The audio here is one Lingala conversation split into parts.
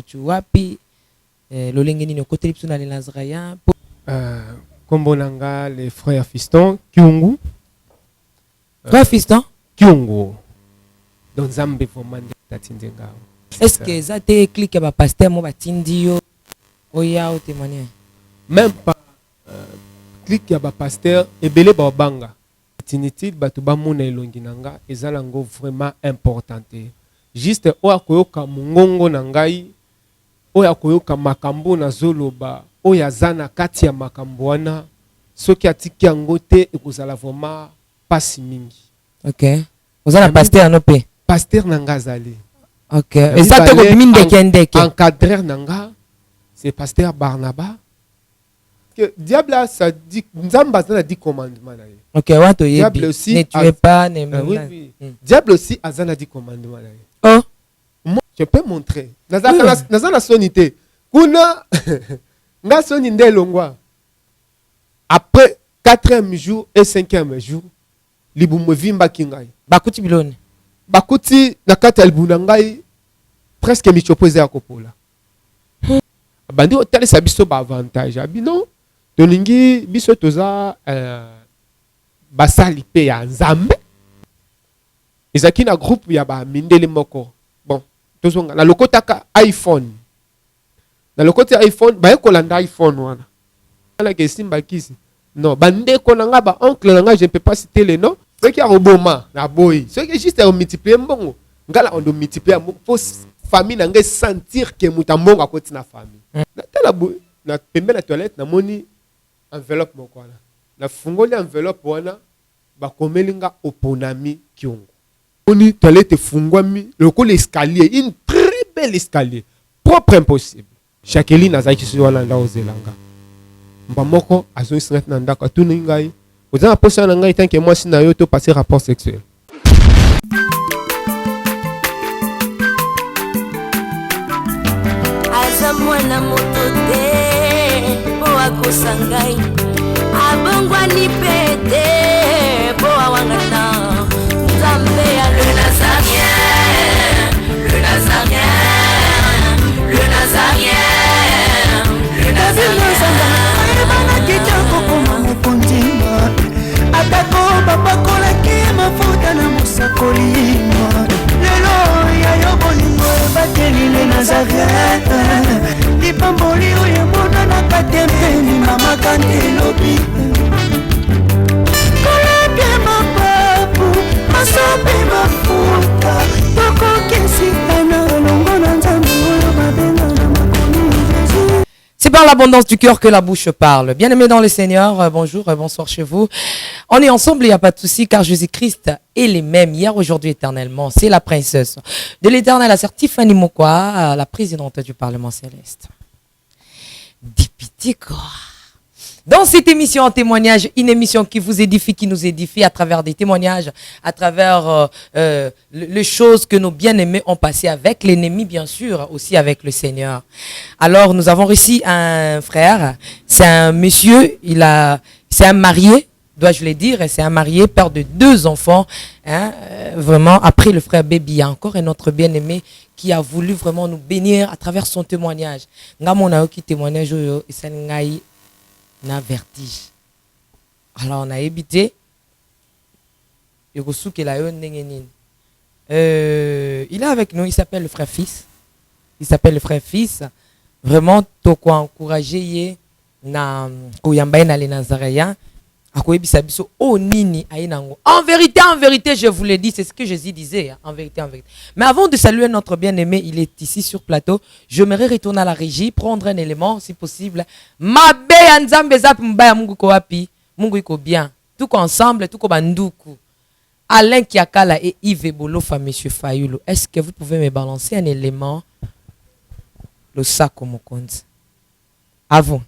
tu wapi lolenge nini côté lipso na Nazaraya Kombonanga les frères Fiston Kyungu frère Fiston Kyungu dans Zambé vraiment tatindenga. Est-ce que ça te clique ba pasteur mo batindi yo oya o témoigner même pas clique ya ba pasteur ebele ba banga tinitid batu ba mona elongi nanga ezalango vraiment importante juste oya koyoka mungongo na ngai oya koyoka makambo na zoloba oya zana kati ya makambo wana soki atiki yango te ekozala vraiment pasi mingi. OK ozala pasteur no pe pasteur nanga zali. OK et ça te ko minde kendeke encadreur nanga c'est pasteur Barnaba que diable ça dit nzamba ça dit commandement là. OK wato diable aussi ne tuez pas ne oui. Diable aussi azana dit commandement là. Oh moi je peux montrer nazana sonité kuna nga soni ndelongwa après 4e jour et 5e jour libumo vimba kingai bakuti bilone bakuti na kati ya libuna ngai presque michopoze ya kopola bandi otalisa biso ba avantage abino tolingi biso toza basali pe ya nzambe ezaki na groupe ya ba mindele moko bon tozonga na lokotaka iPhone na lokoti iPhone ba ekolanda iPhone wana ala ke simba kisi non bande ko nanga ba oncle nanga je ne peux pas citer les noms ce qui a roboma na boy ce qui juste multiplier mbongo ngala on do multiplier pour famille nanga sentir que mutambongo akoti na famille na tala boy na pembe na toilette na moni enveloppe moko wana na fungoli enveloppe wana ba komelinga oponami Kyungu oni toilette fungwami lokolo escalier une très belle escalier propre impossible Jacqueline azaki sur wana nda ozelanga mba moko azo singat na ndako atuni ngai ozana posa na ngai tant que moi sina yo to passer rapport sexuel azamwana motote po akosangai abongwa ni pete po awangata nzambe ya le Nazarien le Nazarien le Nazarien le Nazarien bana kitoko koma mopondima atako bapakolaki mafuta na mosakolima lelo ya yo bolingo bateli le Nazarien lipamboli oyo monanaka tembeni mama kandelobi koleke mapapu masope mafuta tokokesika na longo na nzambe oyo babenga na makomi Jésus. C'est par l'abondance du cœur que la bouche parle. Bien-aimés dans le Seigneur, bonjour, bonsoir chez vous. On est ensemble, il n'y a pas de souci, car Jésus-Christ est les mêmes, hier, aujourd'hui, éternellement. C'est la princesse de l'éternel, la sœur Tiffany Mokwa, la présidente du Parlement céleste. Député quoi. Dans cette émission en témoignage, une émission qui vous édifie, qui nous édifie à travers des témoignages, à travers les choses que nos bien-aimés ont passées avec l'ennemi, bien sûr, aussi avec le Seigneur. Alors, nous avons reçu un frère, c'est un monsieur, c'est un marié, dois-je le dire, c'est un marié, père de 2 enfants, hein, vraiment, après le frère Baby, il y a encore un autre bien-aimé qui a voulu vraiment nous bénir à travers son témoignage. Ngamona qui témoignage, na vertige. Alors on a évité. Il est avec nous, il s'appelle le frère Fils. Il s'appelle le frère Fils. Vraiment, toko encourager na koyamba na les Nazaréens. En vérité, je vous l'ai dit, c'est ce que Jésus disait, en vérité. Mais avant de saluer notre bien-aimé, il est ici sur plateau. J'aimerais retourner à la régie, prendre un élément, si possible. Bien. Tout ensemble, tout comme Ndoukou. Alain Kiakala et Yves Bolofa, monsieur Fayoulou. Est-ce que vous pouvez me balancer un élément? Le sac au compte. À vous.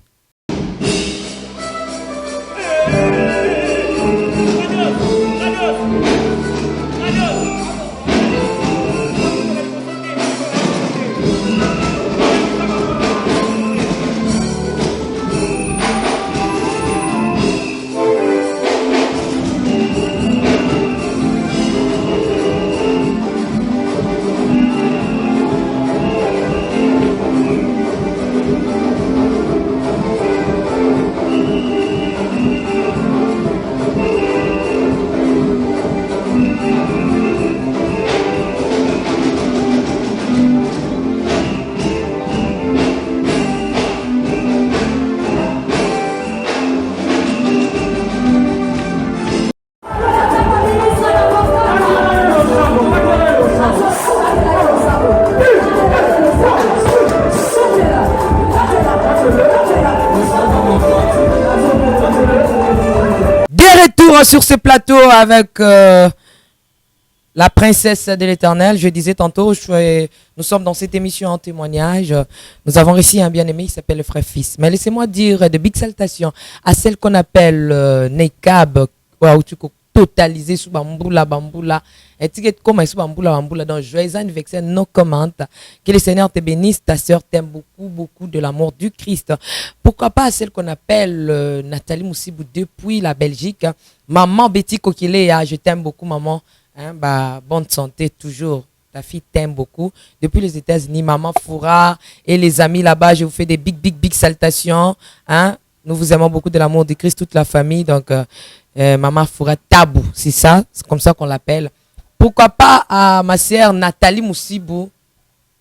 toujours sur ce plateau avec la princesse de l'Éternel. Je disais tantôt, nous sommes dans cette émission en témoignage. Nous avons réussi un bien-aimé qui s'appelle le frère Fils. Mais laissez-moi dire de big salutations à celle qu'on appelle Nekab, totalisé sous bamboula bamboula. Et tu comme sous bamboula bamboula. Donc, joyeux anniversaire, no comment. Que le Seigneur te bénisse. Ta sœur t'aime beaucoup, beaucoup de l'amour du Christ. Pourquoi pas celle qu'on appelle Nathalie Moussibou depuis la Belgique. Maman Betty Kokile, je t'aime beaucoup, maman. Hein, bah, bonne santé toujours. Ta fille t'aime beaucoup. Depuis les États-Unis, maman Foura et les amis là-bas, je vous fais des big salutations. Hein. Nous vous aimons beaucoup de l'amour du Christ, toute la famille. Donc, maman Foura Tabou, c'est ça, c'est comme ça qu'on l'appelle. Pourquoi pas à ma sœur Nathalie Moussibou,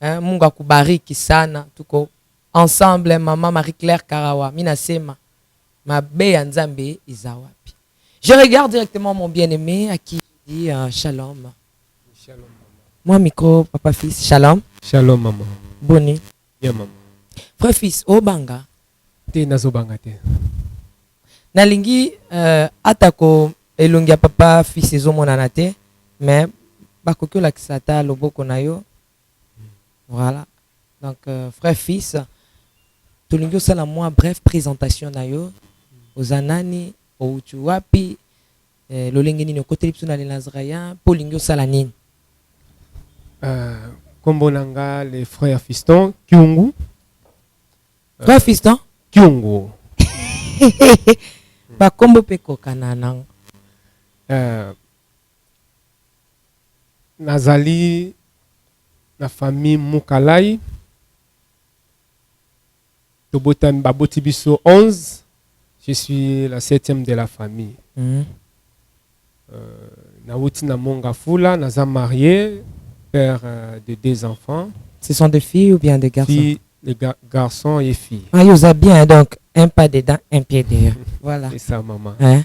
hein, Munga Kubari Kisana, tout ensemble, maman Marie-Claire Karawa, Minasema, ma Béa Nzambe Izawapi. Je regarde directement mon bien-aimé à qui je dis shalom. Shalom, maman. Moi, micro, papa, fils, shalom. Shalom, maman. Boni. Bien, maman. Frère, fils, Obanga. Te nazobanga te. Nalingi, atako, elungia papa, fils, ezomona te. Mais, bakoko la kisata, loboko na yo. Voilà. Donc, frère, fils, tolingo sala moi, bref présentation na yo. Ozanani, ouchuapi, lolengeni no kote lipsu na lenazraya, polingo sala nini. Kombonanga, les frères Fiston, Kyungu. Frère, fiston? Kyungu. Ba kombo peko kananang. Nazali, la famille Mukalai. Tobotan Babotibiso 11. Je suis la 7e de la famille. Nawuti Namonga Fula, Naza marié, père de 2 enfants. Ce sont des filles ou bien des garçons? Filles, garçons et filles. Ah, ils ont bien, donc un pas dedans, un pied derrière. Voilà. C'est ça, maman. Hein?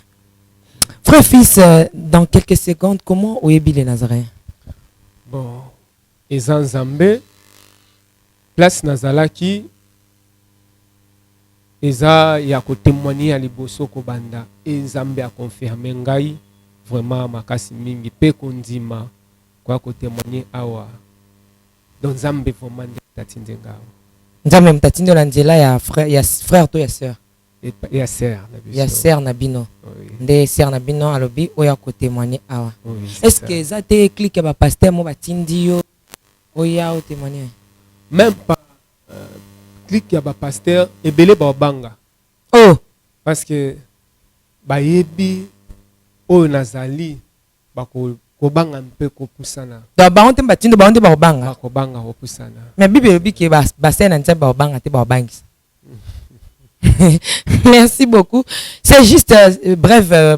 Frère, fils, dans quelques secondes, comment Oyebi les Nazaréens? Bon, Ezan Zambé, place Nazalaki, Eza ya ko témoigner à liboso ko banda, et Zambé a confirmé ngai vraiment makasi mingi pe kondima kwa ko témoigner awa. Donc Zambé vraiment tatinde ngao. Nzambe mtatinde la nzela ya frère to ya sœur. Et ya sœur na biso. Ya sœur na bino. Nde sœur na bino alobi oya ko témoigner awa. Est-ce que ça te clique ba pasteur mo batindi yo oya o témoigner? Même pas clique ya ba pasteur et belé ba banga. Oh, parce que ba yebi o nazali ba ko banga mpe ko pusana. da ba on te batindo ba on te ba banga. Ba ko banga ko pusana. Mais bible bi ke ba sena nzambe ba banga te ba bangisa. Merci beaucoup. C'est juste brève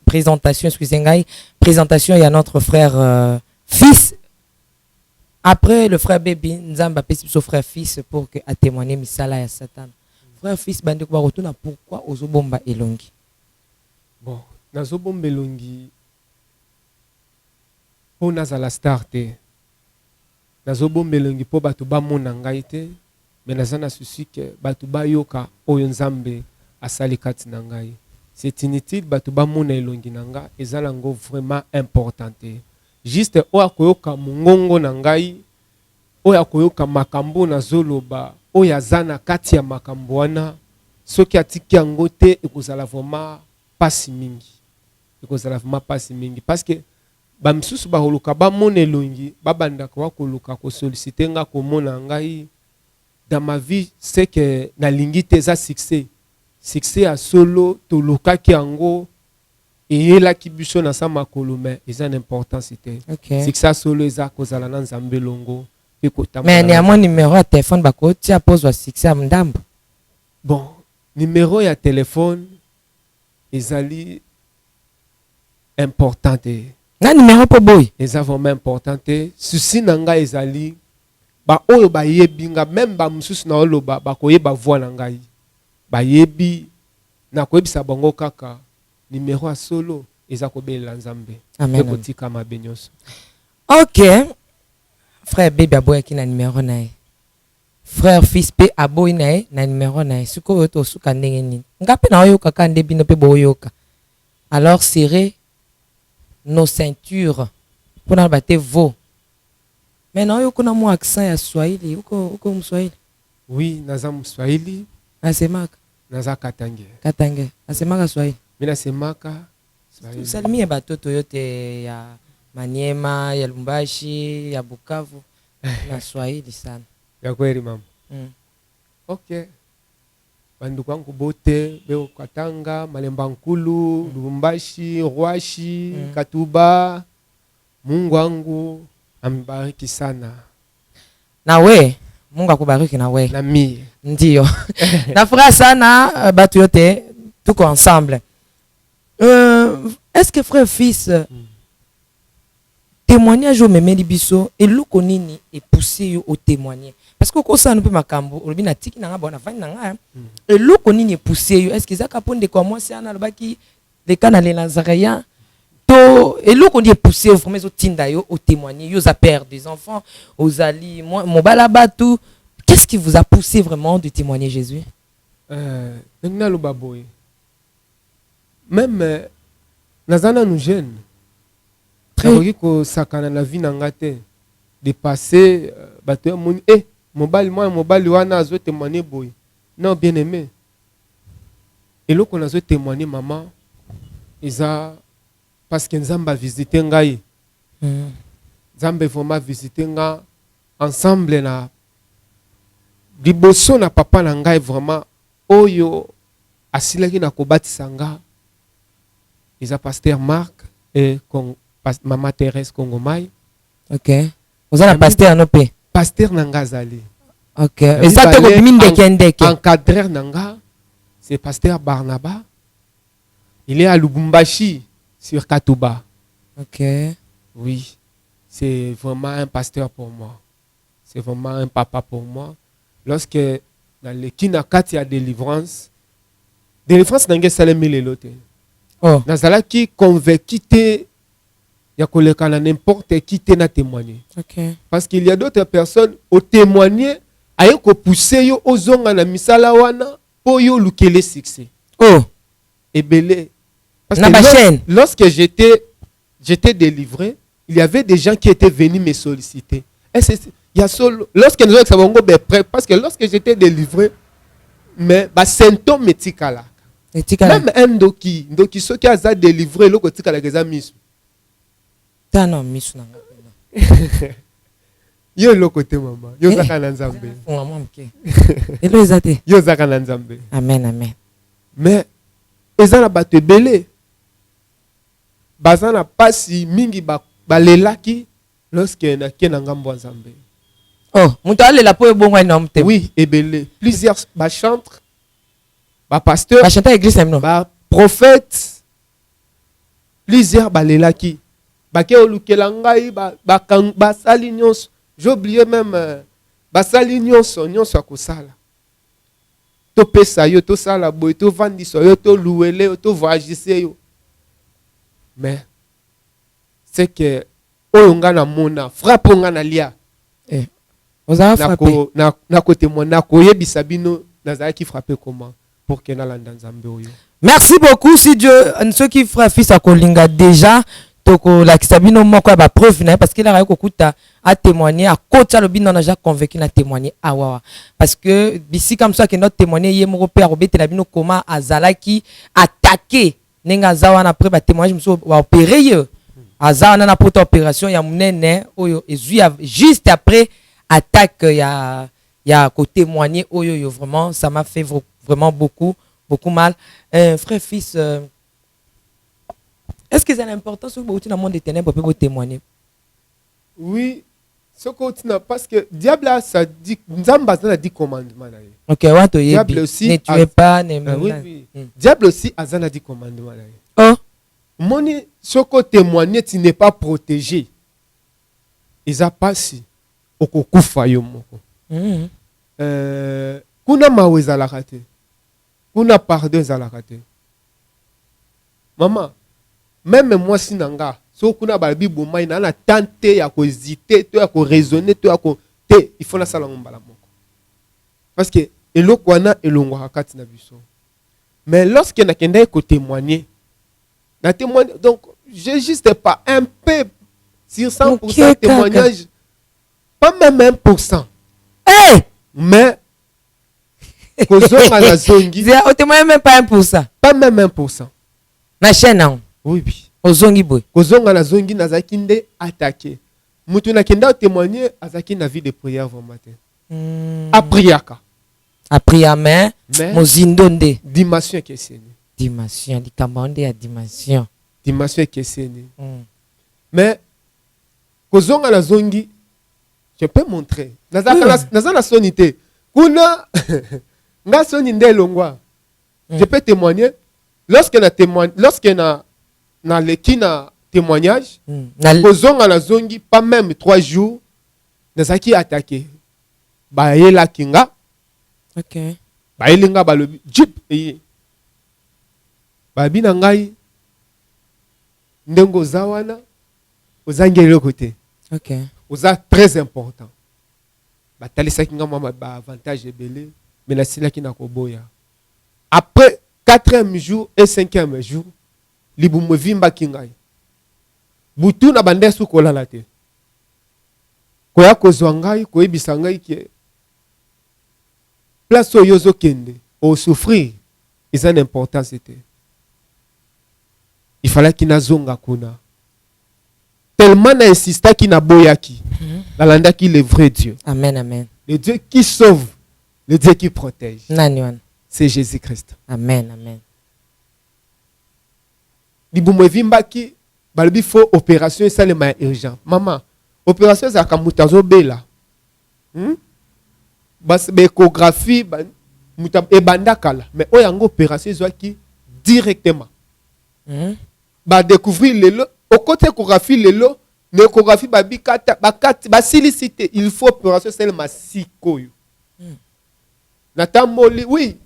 présentation, excusez-moi. Présentation, il y a notre frère fils. Après le frère baby, nous avons son frère fils pour que à témoigner misala ya Satan. Frère fils, bande ko retourna pourquoi ozobomba elongi. Bon, nazobomba elongi. Po nazala starte. Nazobomba elongi po bato ba mona ngai te. Mais nazana souci que batu ba yoka oyo nzambe asali kati na ngai. C'est inutile batu ba mona elongi nanga ezala ngo vraiment importante. Juste oya koyoka mungongo na ngai, oya koyoka makambo na zoloba, oya zana kati ya makambo wana, soki atiki yango te ekozala vraiment pasi mingi. Ekozala vraiment pasi mingi parce que ba misusu ba holuka ba mona elongi, ba banda ko koluka ko solliciter nga ko mona ngai. Dans ma vie, c'est que na lingite za succès. Succès à solo, to loka ki ango, et la ki biso na sa makolo, mais ils ont une importance. Okay. Succès à solo, ils ont kozala na nzambe longo. Mais néanmoins, numéro à téléphone, bako, tu as posé succès à mdambo. Bon, numéro à téléphone, ils ont importante. Na numéro pour boy. Ils ont vraiment importante. Souci nanga ils ont ba oyo ba yebinga même ba mususu na oloba ba koyeba voix na ngai ba yebi na koyebisa bango kaka numéro a solo eza kobela nzambe amen kotika mabenyoso. OK, frère bébé aboya ki na numéro na ye, frère fils pe aboyi na ye na numéro na ye, siko to suka ndenge nini ngape na oyoka ka nde bino pe boyoka Alors serrez nos ceintures pour nous battre vos. Maintenant, il y a un accent à Swahili. Uko Mswahili? Oui, naza Mswahili, Asemaka. naza Katange. Katange. Asemaka Swahili. Mina semaka Swahili. Salimie batoto yote ya Maniema, ya Lubumbashi, ya Bukavu. Na Swahili sana. Ya kweli mama. Okay. Banduku wangu bote, beo Katanga, Malemba Nkulu, Lubumbashi, Rwashi, Katuba. Mungu wangu ambariki sana. Na we, Mungu akubariki na we. Na mie. Ndiyo. Nafurahi sana batu yote tuko ensemble. Est-ce que frère fils témoignage au memeli biso et loko nini est poussé au témoigner parce que ça ne peut makambo olobi na tiki na nga bona fani na nga et loko nini est poussé est-ce que ça kaponde kwa moi c'est ana lobaki les canal les nazaréens to et loko ni est poussé vraiment au tinda yo au témoigner yo za père des enfants aux ali moi mon balabatu qu'est-ce qui vous a poussé vraiment de témoigner Jésus na lo baboy même nazana nous jeunes nakoki kosakana na vie na nga te dépasser bato ya moni mobali wana azo témoigner boy non bien aimé eloko nazo témoigner maman eza parce que nzambe a visité ngai nzambe vraiment visité nga ensemble na liboso na papa na ngai vraiment oyo asilaki na kobatisa nga eza pasteur Marc et Maman Thérèse Kongomai. Ok. Vous avez un pasteur nopé. Pasteur Nangazali. Ok. Et ça te combine de kendeke. Encadreur Nanga, c'est pasteur Barnaba. Il est à Lubumbashi sur Katuba. Ok. Oui. C'est vraiment un pasteur pour moi. C'est vraiment un papa pour moi. Lorsque dans le Kinakati y a délivrance Nanga Salem Milelote. Oh. Nazala qui convaincu il y a quelqu'un n'importe qui t'a témoigné. Okay. Parce qu'il y a d'autres personnes au témoigner ayo ko pousser yo ozonga na misala wana po yo lukele succès. Oh. Et belé. Parce que lorsque j'étais délivré, il y avait des gens qui étaient venus me solliciter. Et il y a solo lorsque nous avons prêt parce que lorsque j'étais délivré mais ba symptôme metikala. Même un doki ceux qui a délivré le côté kala geza misu. Tano misu na nga. Yo le côté maman. Yo zaka na nzambe. Maman mke. Elo ezate. Yo zaka na nzambe. Amen amen. Mais ezana bato belé. Bazana pasi mingi balelaki lorsque na kena ngambo nzambe. Oh, muto alela po ebongwa na mte. Oui, ebelé. Plusieurs chantres, pasteur, chanteur église même prophète, plusieurs balelaki. Bake olukela ngai basali nyonso. J'ai oublié même basali nyonso akosala. To pesa yo to sala boy to vandisa yo to louele yo to voyager yo. Mais c'est que oyonga na mona frappe nga na lia. Oza frappé. Na côté mon na koyebisa bino nazala ki frapper comment pour que na landa nzambe oyo. Merci beaucoup si Dieu ceux qui frère fils à Kolinga déjà toko la kisabino moko ba preuve na parce qu'il a kokuta a témoigner à côté le bino na déjà convaincu na témoigner awa parce que bisi comme ça que notre témoigner yé moko père obete la bino comment azalaki attaquer nenga zawana après ba témoignage muso wa opérer azawana na poto opération ya munene oyo ezui juste après attaque ya ko témoigner oyo vraiment ça m'a fait vraiment beaucoup mal frère fils est-ce que c'est l'importance que vous dans le monde des ténèbres pour témoigner? Oui, ce que parce que diable ça dit Nzamba a dit commandement. OK, diable aussi ne tuez pas, ne oui. Diable aussi a dit commandement. Oh, moni ce que témoigner tu n'es pas protégé. Ils a passé okokufa yo moko. Kuna maweza la raté. Kuna pardon za la raté. Maman même moi si nanga so kuna ba bibo mai na tenter ya ko hésiter to ya ko raisonner to ya ko te il faut na sala mbala moko parce que eloko wana elongo hakati na biso mais lorsque na kenda ko témoigner Na témoignage. Donc, je juste pas un peu sur 100% Ok, témoignage. Pas même 1%. Hey! Mais, kozonga na zongi, Au témoin même pas 1%. pas même 1%. Na chaîne non. Oui, oui. Ozongi boy. Kozonga na zongi nazaki nde attaqué. Mutu na kenda témoigner azaki na vie de prière vraiment te. Apriaka. Après amen. Mais Mozindonde. dimension keseni. Dimension. Likamande ya dimension. Dimension keseni. Mais kozonga na zongi, je peux montrer. Naza na sonité. Kuna nga soni nde longwa. Je peux témoigner lorsque na leki na témoignage. Kozonga na zongi pas même 3 jours nazaki attaqué. Ba yela kinga. OK. Ba yelinga balobi jeep eye. Ba bina ngai ndengo zawana ozangeli côté. OK. Oza très important. Ba talisaki nga mama ba avantage ebele mais la sila ki na koboya. Après 4e jour et 5e jour libumu vimba kingai. Butu na bandesu kolala te. Koya kozwa ngai koyebisa ngai ki place oyo ozokende o souffrir ils ont une importance. Il fallait qu'il nazonga kuna. Tellement na insista qui na boyaki. Nalanda qui le vrai Dieu. Amen, amen. Le Dieu qui sauve, le Dieu qui protège. Naniwan. C'est Jésus-Christ. Amen, amen. Libumu vimba ki balobi faut opération ça le ma urgent. Maman, opération za kamutazo bela. Bas échographie muta ebanda kala mais oyango opération zwaki directement. Ba découvrir lelo au côté échographie lelo l'échographie babi kata ba silicité il faut opération seulement sikoyo. Natamboli oui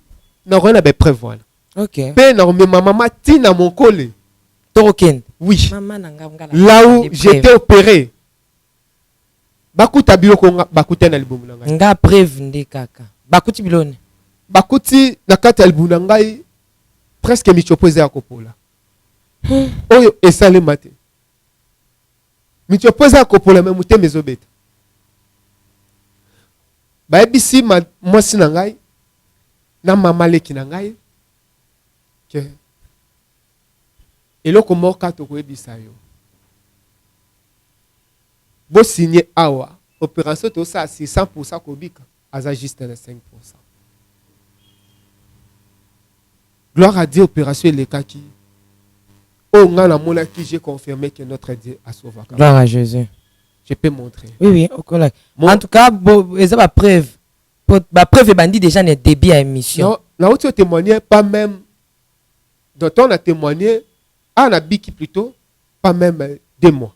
na rona be prévoir. OK. Pe na maman tina mon collé. Toroken. Oui. Maman nanga ngala. Là où j'étais opéré. Bakuta biloko bakuta na libumu na ngai. Nga preuve nde kaka. Bakuti bilone. Bakuti na kati ya libumu na ngai presque michopoze ya kopola. Oyo esale mate. Michopoze ya kopola me mute mezobeta. Ba ebisi mwasi na ngai na mama leki na ngai ke eloko moka to koyebisa yo. Bo signé awa opération to ça 100% kobika aza juste na 5%. Gloire à Dieu, opération le kaki. Oh ngana mona qui j'ai confirmé que notre Dieu a sauvé. Gloire à Jésus. Je peux montrer. Oui oui, okola. En tout cas, eza ba preuve. Ba preuve bandi déjà ne début à émission. Non, là où tu as témoigné pas même dont on a témoigné à la biki plutôt pas même 2 mois.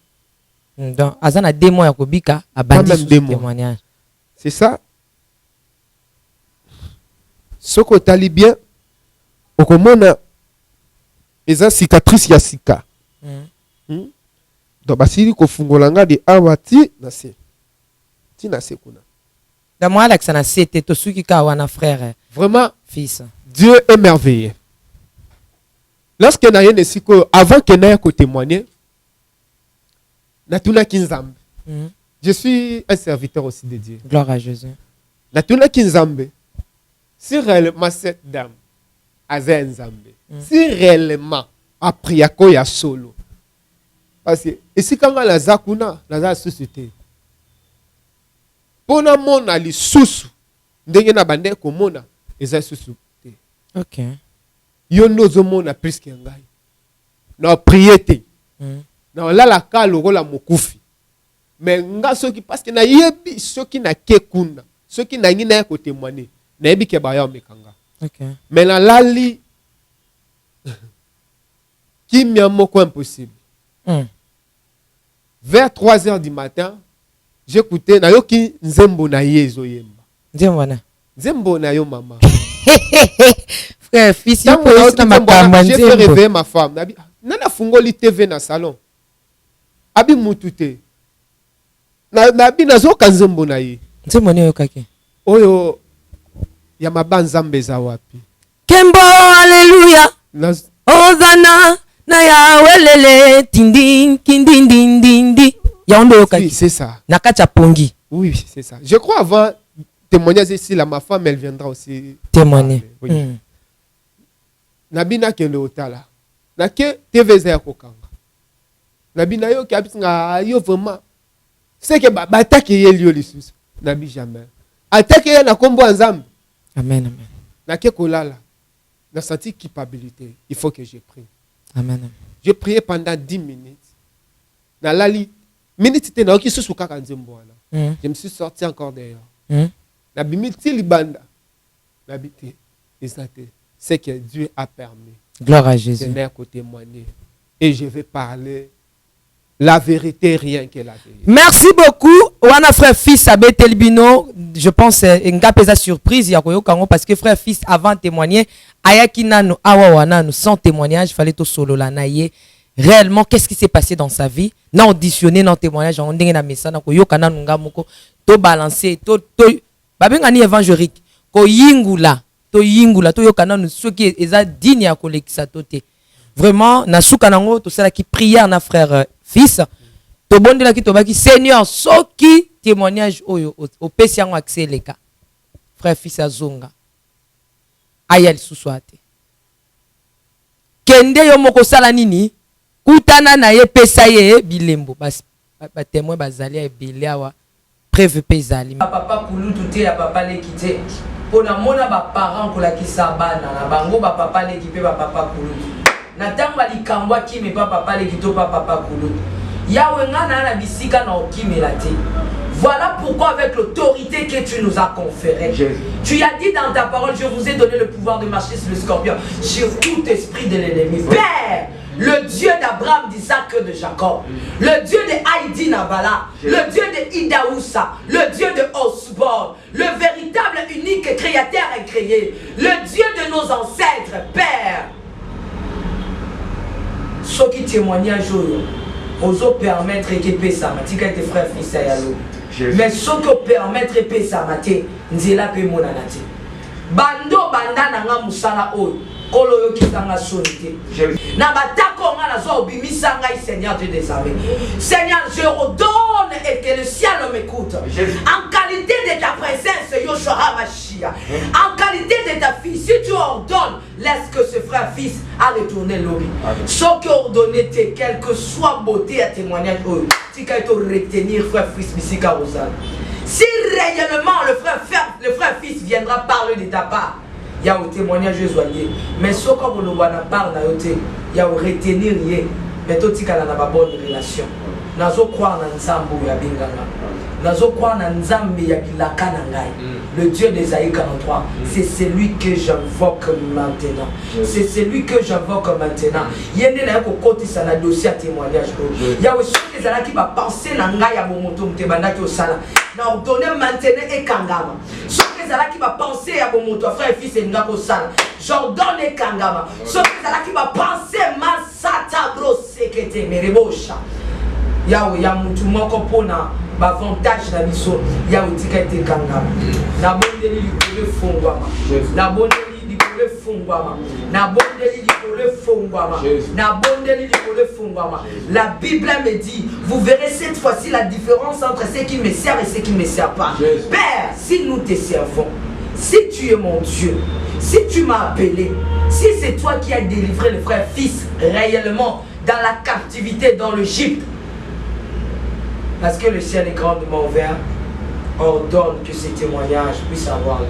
Donc azana 2 mois ya kobika abandi sous témoignage. C'est ça. Ce que tu as bien au komona eza cicatrice ya sika. Donc basili ko fungolanga de awati na se. Ti na se kuna. Da moi Alex na c'était to suki ka wana frère. Vraiment Fils. Dieu est merveilleux. Lorsque na yene siko avant que na ko témoigner natuna kinzambe. Je suis un serviteur aussi de Dieu. Gloire à Jésus. Natuna kinzambe. Si réellement cette dame aza nzambe. Si réellement après yako ya solo. Parce que ici quand la zakuna la société. Pona mona li susu ndenge na bande ko mona eza susu te. OK. Yo nozo mona plus que ngai. Na prier te. Na la ka lokola mokufi. Mais nga soki parce que na yebi soki na kekunda, soki na ngina ko témoigner. Na yebi ke ba ya mekanga. OK. Mais na lali qui m'a moko impossible. Vers 3h du matin, j'écoutais na yoki nzembo na yezo yemba. Nzembo Nzembo na yo maman. Frère, fils, il faut aussi na makamba j'ai fait réveiller ma femme. Nabi nana fungoli TV na salon. Abi mutute. Nabi nazoka nzembo na ye. Nzembo ne yokaki. Oyo ya mabanzambe za wapi. Kembo, alléluia. Hosanna Na ya welele tinding kinding ding ding ding. Ya ondo yoka. Oui, c'est ça. Nakacha pongi. Oui, c'est ça. Je crois avant témoignage ici, là, ma femme, elle viendra aussi témoigner. Oui. Nabina kende otala. Nake TVZ ya kokanga. Nabina yo kabisa yo vraiment. C'est que bataki yelio lisusu. Nabi jamais. Attaque na kombo nzambe. Amen, amen. Nake kolala. Na senti culpabilité. Il faut que je prie. Amen. J'ai prié pendant 10 minutes. Na lali minute te na oki susu kaka nzembo wana. Je me suis sorti encore d'ailleurs. Na bimiti libanda. Na bité. C'est que Dieu a permis. Gloire à Jésus. Seigneur côté témoigner. Et je vais parler la vérité, rien que la vérité. Merci beaucoup. Wana frère fils Abbé Telbino, je pense une gapesa surprise ya koyo kango parce que frère fils avant de témoigner ayaki nanu awa wana nous sans témoignage fallait to solo la naie réellement qu'est-ce qui s'est passé dans sa vie na auditionné dans témoignage on ndenge na message na koyo kana nunga moko to balancer to babenga ni évangélique ko yingula to yokana nous ceux qui eza digne ya kolekisa toté vraiment na suka nango to sala ki prière na frère fils to bondela ki to baki Seigneur soki témoignage oyo au pesi yango accès leka frère fils azonga ayel suswate kende yo moko sala nini kutana na ye pesa ye bilembo bas ba témoin bazali ebele awa preuve pezali papa kulutu te ya papa lekite pona mona ba parents ko la kisabana na bango ba papa l'équipe ba papa kulutu na tamba likambwa kimi papa lekito papa kulutu yawe ngana na bisika na okimela te. Voilà pourquoi avec l'autorité que tu nous as conférée, tu as dit dans ta parole, je vous ai donné le pouvoir de marcher sur le scorpion, sur tout esprit de l'ennemi. Père, le Dieu d'Abraham, d'Isaac et de Jacob, le Dieu de Haïdi Navala, le Dieu de Idaoussa, le Dieu de Osborne, le véritable unique créateur et créé, le Dieu de nos ancêtres, Père. Ce qui témoignage, oso permettre que pesa matika tes frères fils à yalo. Mais ce que permettre pesa maté, nzela pe monana te. Bando banda nanga musala oyo. Kolo yo kitanga sonité. Na batako nga na zo bimisa ngai Seigneur Dieu des armées. Seigneur, je redonne et que le ciel m'écoute. En qualité de ta présence, Yoshua Mashiach. En qualité de ta fille, si tu ordonnes, laisse que ce frère fils a retourné l'obi. Ce qui ordonné te, quelle que soit beauté à témoignage, tu peux retenir frère fils Missika Rosal. Si réellement le frère fils viendra parler de ta part, il y a un témoignage joyeux. Mais ce que vous le parle, il y a un retenir, mais tout le monde a une bonne relation. Nazo croire dans Nzambo ya binganga. Nazo croire dans Nzambe ya bilaka nangai. Le Dieu des Isaïe 43, c'est celui que j'invoque maintenant. C'est celui que j'invoque maintenant. Yende na yako koti sana dossier témoignage. Ya we ceux qui zala qui va penser na ngai ya bomoto mtebanda ki osala. Na ordonner maintenant et kangama. Ceux qui zala qui va penser à bomoto frère et fils et ngako sala. J'ordonne et kangama. Ceux qui zala qui va penser masata grosse que te merebosha. Yawe ya mutu moko pona avantage na biso yawe tika ete kangama na bondeli likolo fongwama na bondeli likolo fongwama na bondeli likolo fongwama na bondeli likolo fongwama. La Bible me dit, vous verrez cette fois-ci la différence entre ceux qui me servent et ceux qui ne me servent pas. Père, si nous te servons, si tu es mon Dieu, si tu m'as appelé, si c'est toi qui as délivré le frère fils réellement dans la captivité dans l'Égypte, parce que le ciel est grandement ouvert, ordonne que ces témoignages puissent avoir lieu.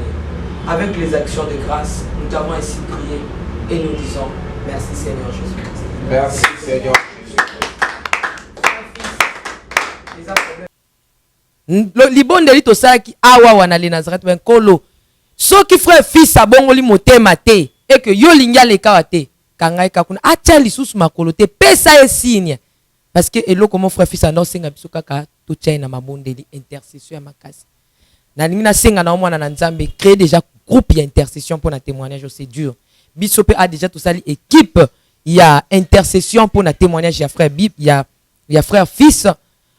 Avec les actions de grâce, nous t'avons ainsi prié et nous disons merci Seigneur Jésus-Christ. Merci Seigneur Jésus-Christ. Libondeli tosaki awa wana le Nazareth ben kolo. Soki frère fils abongoli motema te et que yo linga le kawate kangai kakuna atia lisusu makolo te pesa e signe. Parce que elo comme frère fils ando senga biso kaka to tient na mabondeli intercession ya makasi. Na lingina senga na omwana na Nzambe créer déjà groupe ya intercession pour na témoignage c'est dur. Biso pe a déjà tout sali équipe il y a intercession pour na témoignage ya frère Bib, il y a frère fils.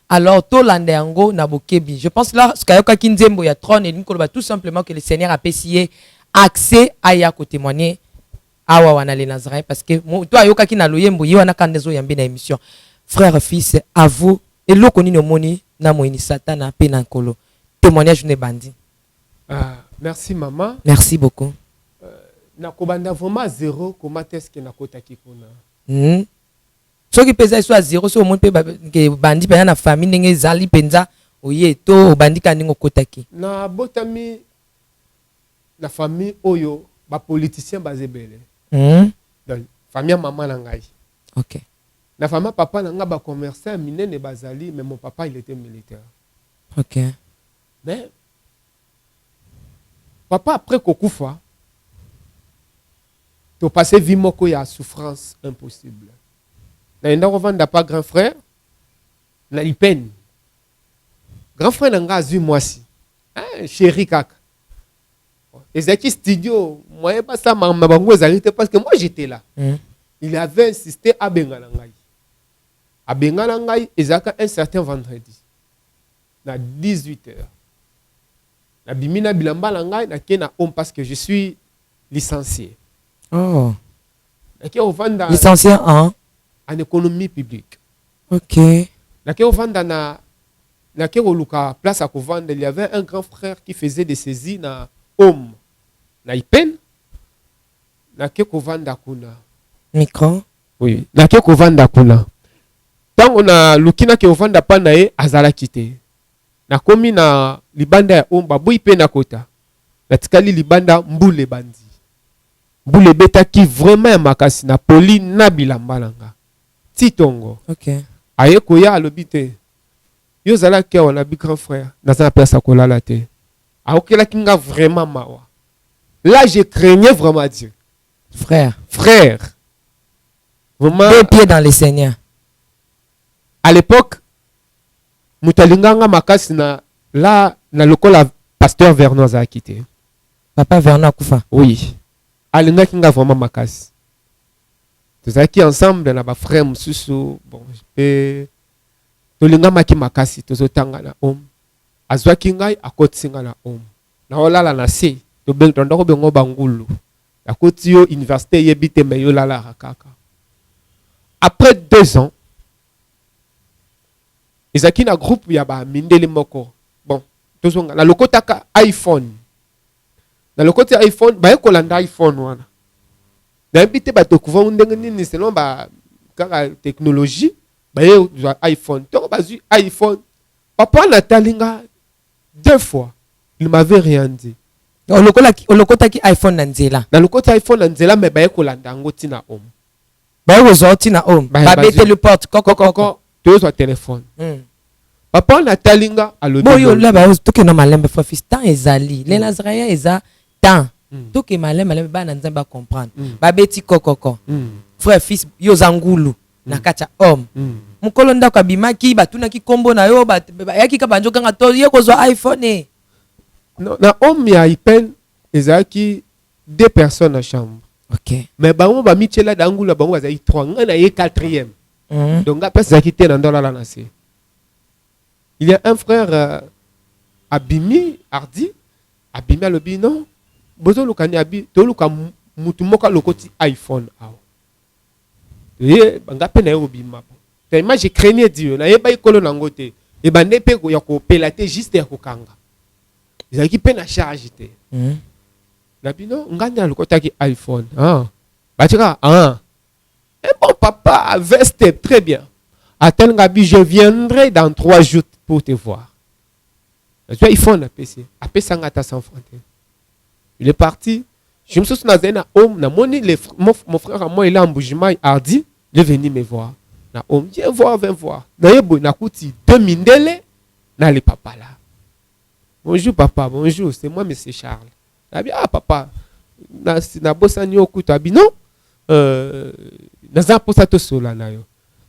Alors to lande yango na bokebi. Je pense là ce kayoka kinzembo ya trône et tout simplement que le Seigneur a payé accès à ya ko témoigner awa wana les Nazaré parce que toi yoka ki na loyembo yo wana kandezo yambi na émission frère fils à vous et loko nini omoni na moini satana pe na nkolo témoignage ne bandi. Merci maman. Merci beaucoup. Na kobanda vraiment zéro comment est-ce que na kotaki kuna. Soki pesa so à zéro so omoni pe bandi pe na famille ndenge zali penza oye to bandi kaningo kotaki. Na botami la famille oyo ba politicien bazebele. Donc famille maman na ngai. OK. La famille papa na nga ba commerçant minene bazali mais mon papa il était militaire. OK. Mais papa après kokufa to passer vie moko ya souffrance impossible. Na enda revendre pas grand frère na peine. Grand frère na nga azu mwasi. Chéri kaka. Ezaki studio, moi pas ça ma bango ezalite parce que moi j'étais là. Il avait insisté à benga na ngai. A benga na ngai ezaka un certain vendredi. Na 18h. Na bimina bilamba na ngai na kena homme parce que je suis licencié. Oh. Na ke ovanda licencié en économie publique. OK. Na ke ovanda na ke oluka place à kovanda, il y avait un grand frère qui faisait des saisies na homme. Na ipen na ke kovanda kuna. Micro. Oui, na ke kovanda kuna. Tango na lukina ke ovanda pa na ye azala kite. Na komi na libanda ya omba boyi pe na kota. Na tikali libanda mbule bandi. Mbule beta ki vraiment makasi na poli na bilamba nanga. Titongo. OK. Aye koya alobite. Yo zala ke on a bi grand frère. Na za place à kolala te. Aokela kinga vraiment mawa. Là je craignais vraiment Dieu. Frère. Vraiment. Deux pieds dans le Seigneur. À l'époque, Moutalinganga makasi na là na lokola pasteur Vernoz a quitté. Papa Vernon Koufa. Oui. Alinga kinga vraiment makasi. Tous qui ensemble na ba frère mususu bon pe tolinga maki makasi tozotanga na homme. Azwa kingai akotsinga na homme. Na olala na se to beng tondoko bengo bangulu. Akoti yo université yebite me yo lala rakaka. Après 2 ans, ezaki na groupe ya ba mindele moko. Bon, tozonga na lokotaka iPhone. Na lokoti iPhone, ba ekolanda iPhone wana. Na ebite ba tokuva ndenge nini selon ba kaka technologie, ba iPhone. To ba zu iPhone. Papa na talinga 2 fois. Il m'avait rien dit. Olokotaki iPhone na nzela. Na lokoti iPhone na nzela me ba ekolanda ngoti na homme. Ba ozoti na homme. Ba bete le porte koko. Tozo téléphone. Papa na talinga alobi. Boyo la ba toke na malembe fa fils temps ezali. Les Nazaraïens eza temps. Toke malembe ba na nzamba comprendre. Ba beti koko. Frère fils yo zangulu na kacha homme. Mukolo ndako abimaki batuna ki kombo na yo ba yaki ka banjo kanga to ye ko zo iPhone. Non, na homme ya ipen ezaki 2 personnes à chambre. OK. Mais bango ba michela dangula bango azaki 3 ngana ye 4e. Donc après ça qui était dans la lancée. Il y a un frère Abimi Ardi, Abimi alobi non, bozo lukani abi to luka mutu moka lokoti iPhone aw. Et banga pe na obima. Tellement j'ai craignais Dieu, na yeba ikolo nangote. Et bande pe ko ya ko pelater juste ya ko kanga. Ils qui pe na charge te. Na bino ngani lokota ki iPhone. Batika un bon papa veste très bien. Attends Gabi, je viendrai dans 3 jours pour te voir. Il faut un PC. Après ça, sans frontière. Il est parti. Je me suis dit, mon frère à moi, il est en bougement, Hardy, il est venu me voir. Na homme, viens voir. Na yebo na kuti 2 mindele na le papa là. Bonjour papa, bonjour, c'est moi monsieur Charles. Ah papa, na bosani okuta abi non. Naza posa to sola na yo.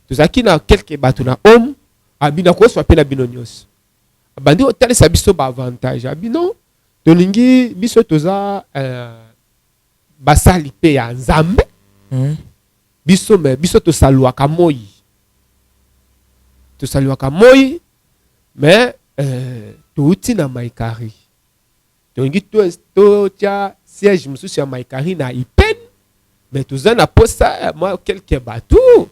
Tozaki na quelques bateaux na homme, abi na ko so apela binonios. Abandi hôtel sa biso ba avantage. Abi non, tolingi biso toza basali pe ya nzambe. Biso to salua ka moi. To salua ka moi, mais to uti na Maikari. Tolingi to tia siège mususu ya Maikari na ipen. mais tout ça n'a pas ça, moi, quelques bateaux.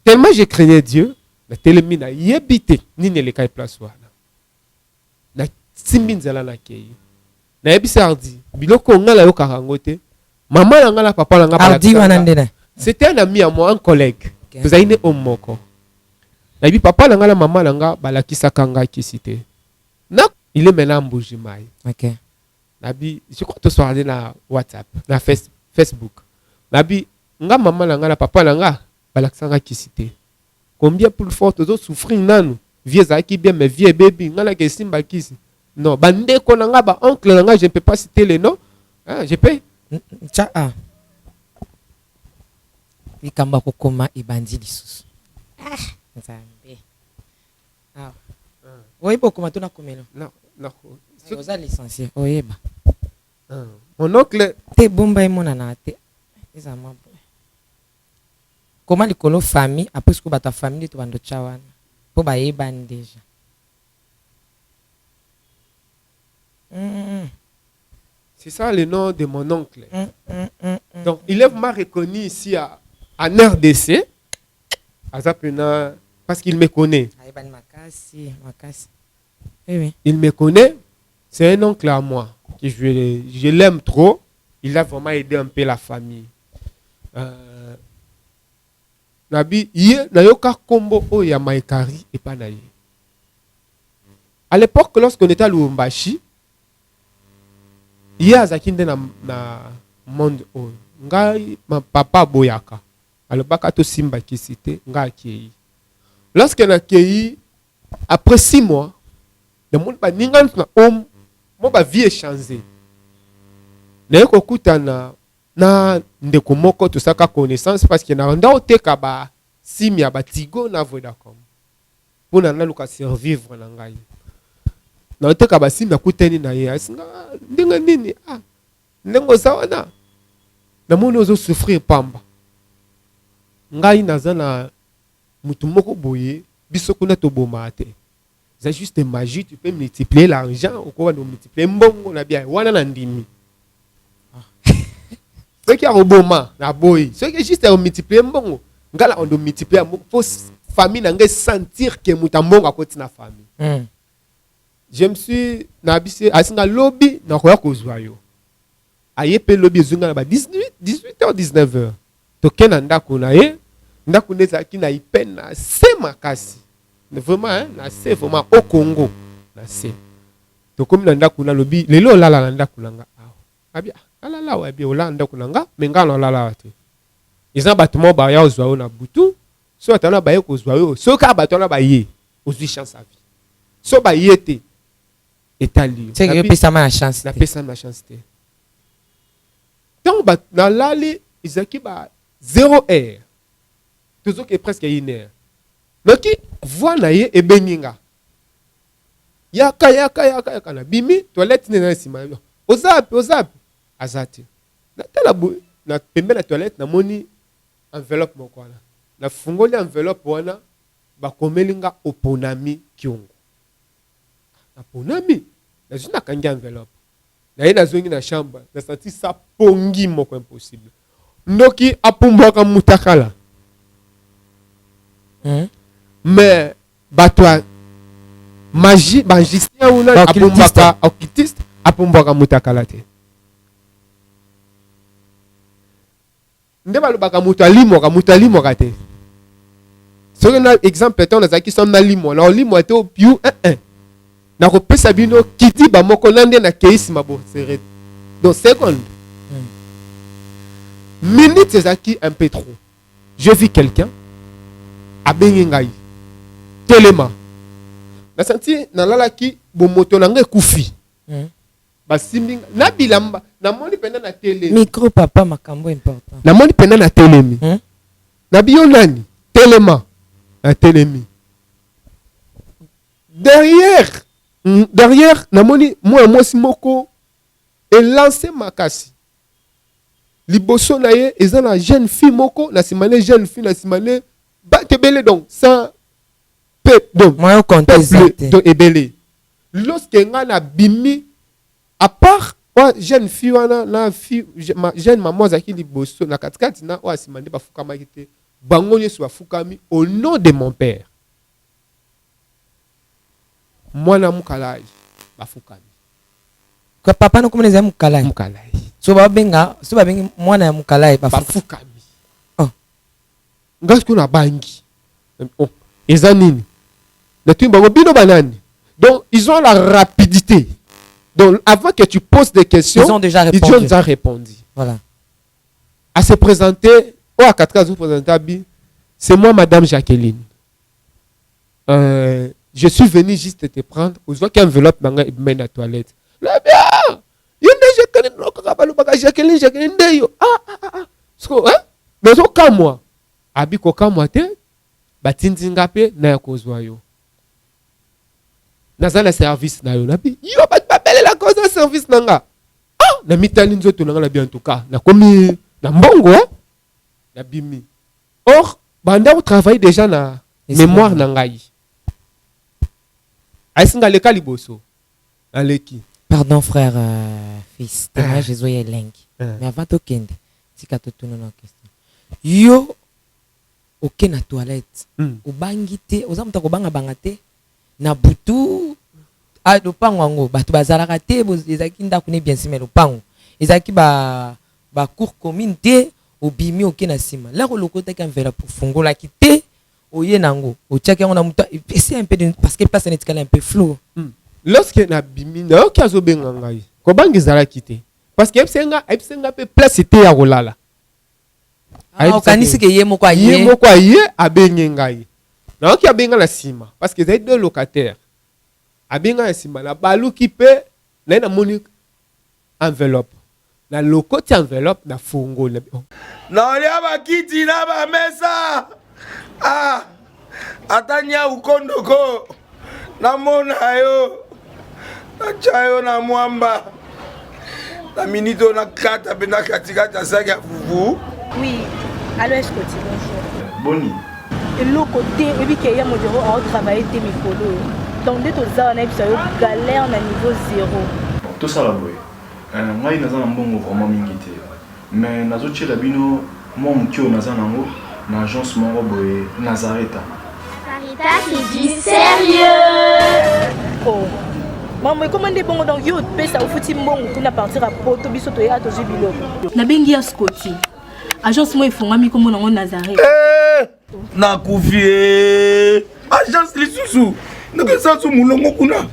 Tellement je craignais Dieu, na telemi na yebite, ni ne le kai place wana. Na simbi nzela na kei. Na yebise ardi, biloko ngala yo karangote, maman na ngala papa na ngala. Ardi wanandena. C'était un ami à moi, un collègue. Okay. Vous avez un moko. Na yebi papa na ngala maman na ngala balakisa kanga ki cité. Na il est maintenant en Bougimaï. OK. Nabi, je crois que tu sois na WhatsApp, na Facebook. Nabi, nga maman na ngala papa na ngala balakisanga ki cité. Combien pour le fort aux autres souffrir nanu vieux qui bien mais vieux baby ngala ke simba kisi. Non, bande ko na nga ba oncle na nga je ne peux pas citer les noms. Hein, je peux. Tcha ah. Ikamba kokoma ibandi lisusu. Ah, nzambe. Ah. Oyibo koma tuna komelo. Non, non. Oza licencié. Oyeba. Mon oncle te bomba emona na te. Eza mwa. Comment likolo famille après ce que ta famille to bando chawana po ba yebani déjà. C'est ça le nom de mon oncle. Donc il est vraiment reconnu ici à en RDC. Parce qu'il me connaît. Ayebani makasi, makasi. Oui. Il me connaît. C'est un oncle à moi que je l'aime trop. Il a vraiment aidé un peu la famille. Nabi ye na yoka kombo o ya maekari et pas naïe. À l'époque lorsqu'on était à Lubumbashi, il y a azakinde na monde o ngai ma papa boyaka. Alobaka to simba ki cité nga kei. Lorsqu'on a kei après 6 mois, le monde ba ninga na homme mo ba vie changé. Na yoko kutana na ndeko moko tosaka connaissance parce que na nda oteka ba simia ba tigo na Vodacom pour na luka survivre na ngai na oteka ba simia kuteni na ye asinga ndinga nini ah ndengo sawana na moni ozo souffrir pamba ngai nazana mutu moko boye biso kuna to boma te c'est juste magie, tu peux multiplier l'argent ou quoi multiplier mbongo na bien wana na ndimi. Ce qui a un bon moment, la boy. Ce qui est juste à multiplier, bon, ngala on doit multiplier pour famille n'engage sentir que mutambon à côté de la famille. Je me suis nabissé à ce lobby na quoi kozwayo. Aye pe lobby zunga na 18h 19h. To kenanda kunaye, ndakune za kina ipena c'est makasi. Vraiment hein, na c'est vraiment au Congo, na c'est. To comme nanda kuna lobby, lelo la nanda kunanga. Abia alala wa bi olanda kunanga mengana lala te ils battement ba ya ozwa na butu so atana ba ye ko ozwa yo so ka batona ba ye ozwi chance à vie so ba yete etali c'est que pesa ma chance na pesa ma chance te donc ba na lali izaki ba 0 heure toujours que presque 1 heure donc voix na ye ebeninga yaka na bimi toilette na sima ozap azati na tala na pembe na toilette na moni enveloppe moko wana na fungoli enveloppe wana ba komelinga oponami kiongo na ponami na zuna kangi enveloppe na ina zongi na chambre na senti sa pongi moko impossible ndoki apumbwaka mutakala mais batwa magie magicien una apumbwaka occultiste apumbwaka mutakala te. Ndeba lobaka mutalimo te. Ce que na exemple ton na qui sont na limo na limo te au piu na kopesa bino kiti ba moko nande na keisi mabo serré. Donc seconde. Minute ezaki un peu trop. Je vis quelqu'un a bengai. Telema. Na senti na lalaki bo moto na ngai kufi. Basimbi na bilamba na moni penda na télé micro papa makambo important na moni penda na télémi na biyo nani téléma na télémi derrière na moni moi simoko et lancer makasi liboso na ye eza na jeune fille moko na simane jeune fille na simane ba kebele donc ça peut donc moi on compte donc ebele lorsque nga na bimi à part jeune fille wana na fille jeune maman zaki liboso na katikati na oyo asimande bafukamaki te bango nyonso bafukami au nom de mon père mwana mukala bafukami Kwa papa no komeza mukalai. mukalai So babengi mwana ya mukalai bafukami Oh. ngasi kuna bangi oh eza nini na tu bango bino banani donc ils ont la rapidité. Donc, avant que tu poses des questions, Ils ont déjà répondu. Ils ont déjà répondu. Voilà. À se présenter, ou à 4 cas, vous présenter, c'est moi, Madame Jacqueline. Je suis venu juste te prendre. Vous voyez qu'enveloppe mène à la toilette. Là, bien! Il y a Jacqueline, Jacqueline, mais au cas moi, Abiko Kamwa te, Batinzingape, na Kozwayo. Nazana service na yo nabi yo ba belle la cause de service nanga na mitali nzoto nanga la bien en tout cas na komi na mbongo na bimi or banda au travail déjà na mémoire nangai aisinga leka liboso aleki Pardon frère fils tena Jésus elengi mais avant to kende tika to tuna na question yo oké na toilette obangi te ozamuta ko banga te na butu a lopango ngo bato bazalaka te ezaki ndako ne bien simé lopango ezaki ba cour commune te obimi oké na sima la ko lokota ka enveloppe fungola ki te oye nango otiaki ngo na muta c'est un peu parce que place n'est un peu flou lorsque na bimi na okazo benga ngai ko bangi zalaki te parce que episenga pe place te ya kolala okanisi ke ye moko aye abengi ngai na oki abenga na sima parce que j'ai deux locataires abenga na sima na baluki pe na moni enveloppe na lokoti enveloppe na fungo na lia bakiti na ba mesa atanya ukondoko na mona yo na chayo na mwamba na minito na kata pe na katikata saki ya fufu. Oui, allô, est-ce que tu bonjour? Boni. Et l'autre côté, et puis qu'il y a mon bureau à travailler des micros. Donc, dès que tu as un galère à niveau 0. Tout ça là, boy. Moi, il y a un bon vraiment mingité. Mais dans autres la bino, moi, mon kio n'a pas un agence mon boy Nazareta. Sarita, c'est du sérieux. Oh. Maman, comment est bon donc yo pe ça au fouti mbongo kuna partir à poto biso to ya to jibilo. Na bengi ya Scotty. Agence moi ifungami comme on Nazareth. Na kufie. Agence lisusu. Ndeke ça su mulongo kuna.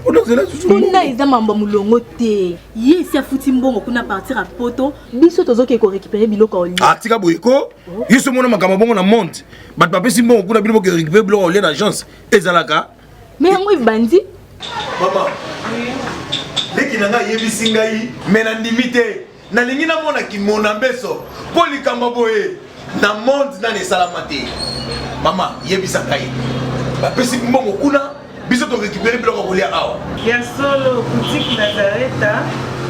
Pour cela susu. Kuna eza mamba mulongo te. Ye si afuti mbongo kuna partir à poto biso tozo ke ko récupérer biloko oli. Ah tika boyiko. Yiso mona makamba bongo na monte. Bat papesi mbongo kuna biloko ke récupérer biloko oli na agence. Ezalaka. Mais yango ibandi. Maman. Leki nanga yebisi ngai mena ndimite. Na lingi na mona ki mona mbeso. Poli kamba boye. Na monde na ne salamate. Mama yebisa ngai. Ba pesi mbongo kuna biso to récupérer biloko kolia awa. Ya solo boutique Nazareta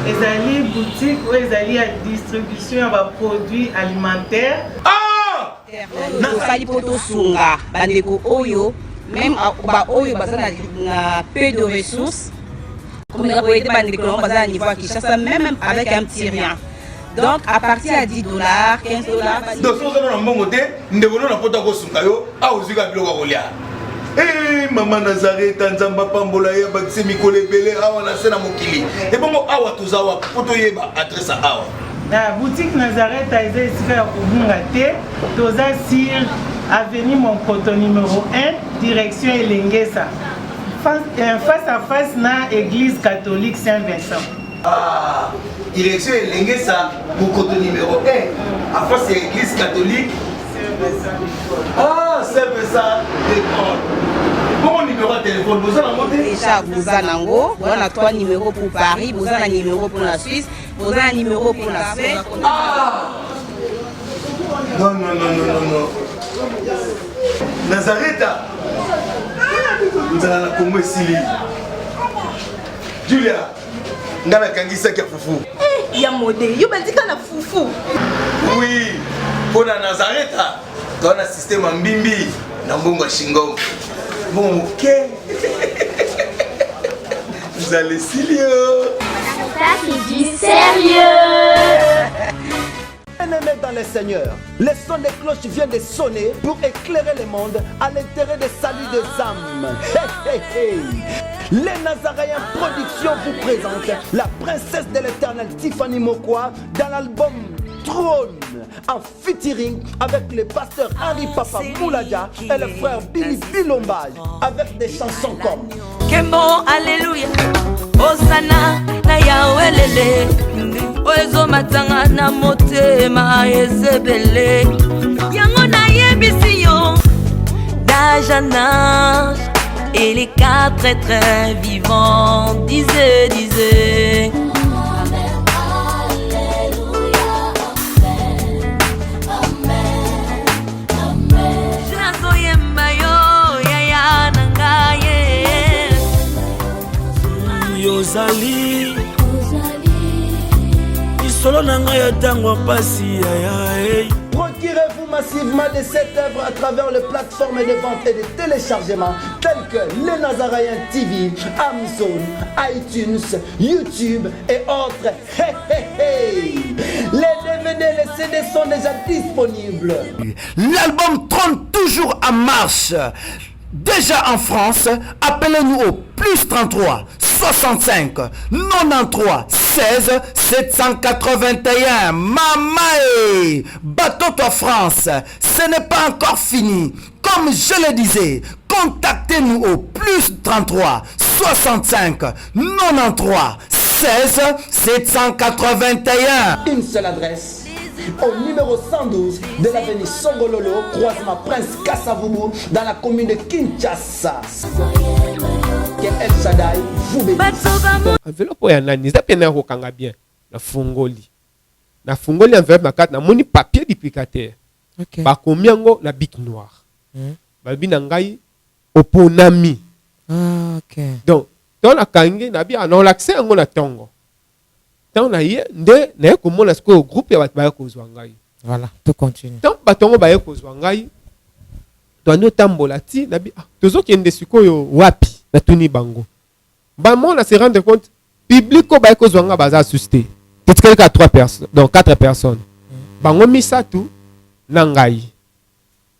ezali boutique ou ezali à distribution ya ba produits alimentaires. Ah! Nasali poto sunga bandeko oyo même ba oyo bazana na peu de ressources. Comme on a été bandeko on bazana niveau Kinshasa même avec un petit rien. Donc à partir à $10, $15. Donc si on a un bon côté, nous devons na poto ko sunga yo a ozika biloko kolia. Eh maman Nazareta nzamba pambola ya bakise mikole belé awa na sena mokili. Et bongo awa tozawa poto yeba adresse awa. La boutique Nazareta est ici à Kubungate, toza sur avenue Monkoto numéro 1, direction Elengesa. Face à face na église catholique Saint-Vincent. Ah, direction Elengesa, Monkoto numéro 1, à face à l'église catholique Ah, c'est ça, d'accord. Bon numéro de téléphone, vous avez monté déjà vous avez on a 3 numéros pour Paris, vous avez un numéro pour la Suisse, vous avez un numéro pour la Suisse. Ah non, non, non, non, non, non. Nazareta vous avez la Congo Sili. Julia, ngana kangisa kia fufu. Eh, ya modé, yo bandika na fufu. Oui, pour la Nazareta, dans un système en bimbi, dans un bon shingo. Bon, ok. vous allez sérieux. C'est du sérieux. Bien-aimés dans le Seigneur, le son des cloches vient de sonner pour éclairer le monde à l'intérêt des saluts des âmes. Hey, hey, hey. Les Nazaréens Productions vous présentent la princesse de l'éternel Tiffany Mokwa dans l'album Trône, en featuring avec le pasteur Henri Papa Mouladia et le frère Billy Bilombage, avec des chansons comme Kembo, Alléluia, Osana, na Yahweh, Oezo matanga na motema ezebele, Yango na yebisiyo, d'âge en âge, et les quatre êtres vivants disaient. Ozali Isolo nanga ya tango pasi ya. Procurez-vous massivement de cette œuvre à travers les plateformes de vente et de téléchargement telles que Les Nazaréens TV, Amazon, iTunes, YouTube et autres. Hey, hey, hey. Les DVD, les CD sont déjà disponibles. L'album Trône toujours en marche. Déjà en France, appelez-nous au plus 33 65 93 16 781. Mamae, bateau-toi France, ce n'est pas encore fini. Comme je le disais, contactez-nous au plus 33 65 93 16 781. Une seule adresse. Au numéro 112 de l'avenue Songololo, croisement Prince Kassavubu, dans la commune de Kinshasa. Que El Shaddai vous bénisse. Enveloppe ya nani za pena ko kanga bien na fungoli enveloppe na carte na moni papier duplicateur. Okay. Ba komiango na bic noir. Ba bina ngai oponami. Ah, OK. Donc ton akangi na bi ana l'accès ngo na tongo. Tant na ye nde na ko mona sko groupe ya ba ko zwa ngai. Voilà, tout continue. Tant batongo ba ko zwa ngai. Tono tambola ti na bi tozo kende sikoyo wapi na tuni bango. Ba mona se rendre compte publico ba ko zwa nga baza susté. Peut-être qu'à 3 personnes, donc 4 personnes. Bango misatu na ngai.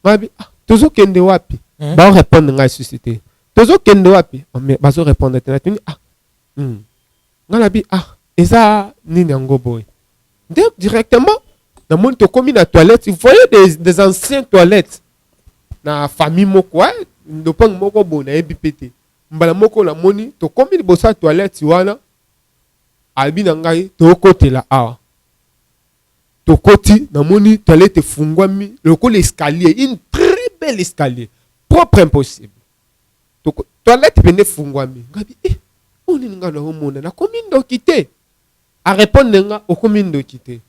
Mabi tozo kende wapi? Ba répondre ngai susté. Tozo kende wapi? Mais bazo répondre na tuni ngala bi eza nini yango boy. Donc directement dans mon to komi na toilette, vous voyez des anciennes toilettes na famille moko ndopang moko bona ebipete. Mbala moko la moni to komi bosa toilette wana albi na ngai to kotela awa. To koti na moni toilette fungwami loko l'escalier, une très belle escalier, propre impossible. To toilette pene fungwami. Ngabi oni nga na homona na komi ndo kité. A répondre nga o komi ndo kité.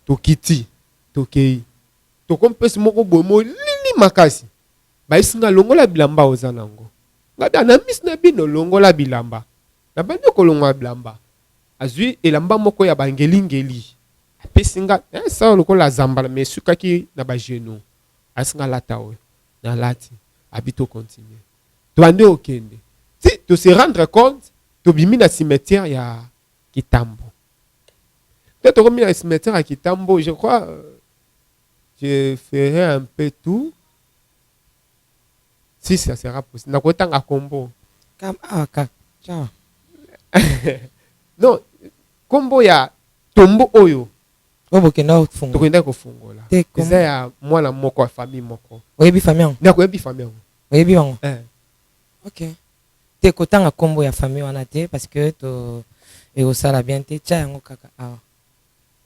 To kiti, to kei. To kompesi moko bomo lili makasi. Ba isinga longola bilamba ozanango. Ngabi na mis na bino longola bilamba. Na bandi ko longola bilamba. Azui elamba moko ya bangelingeli. Apesinga ça lokola zambala mais sukaki na ba genou. Asinga latawe. Na lati. Habito continuer. To ande okende. Si to se rendre compte, to bimi na cimetière ya Kitambo. Peut-être comme il y a un cimetière à Kitambo, je crois, je ferai un peu tout. Si ça sera possible. N'a pas à combo. Ciao. Non, combo ya tombo oyo. Obokenda fungo. Tokenda ko fungo la. Eza ya mwana moko famille moko. Oyebi famille. Na ko yebi famille. Oyebi wango. OK. Te kotanga combo ya famille wana te parce que to et au sala bien te tia yango kaka awa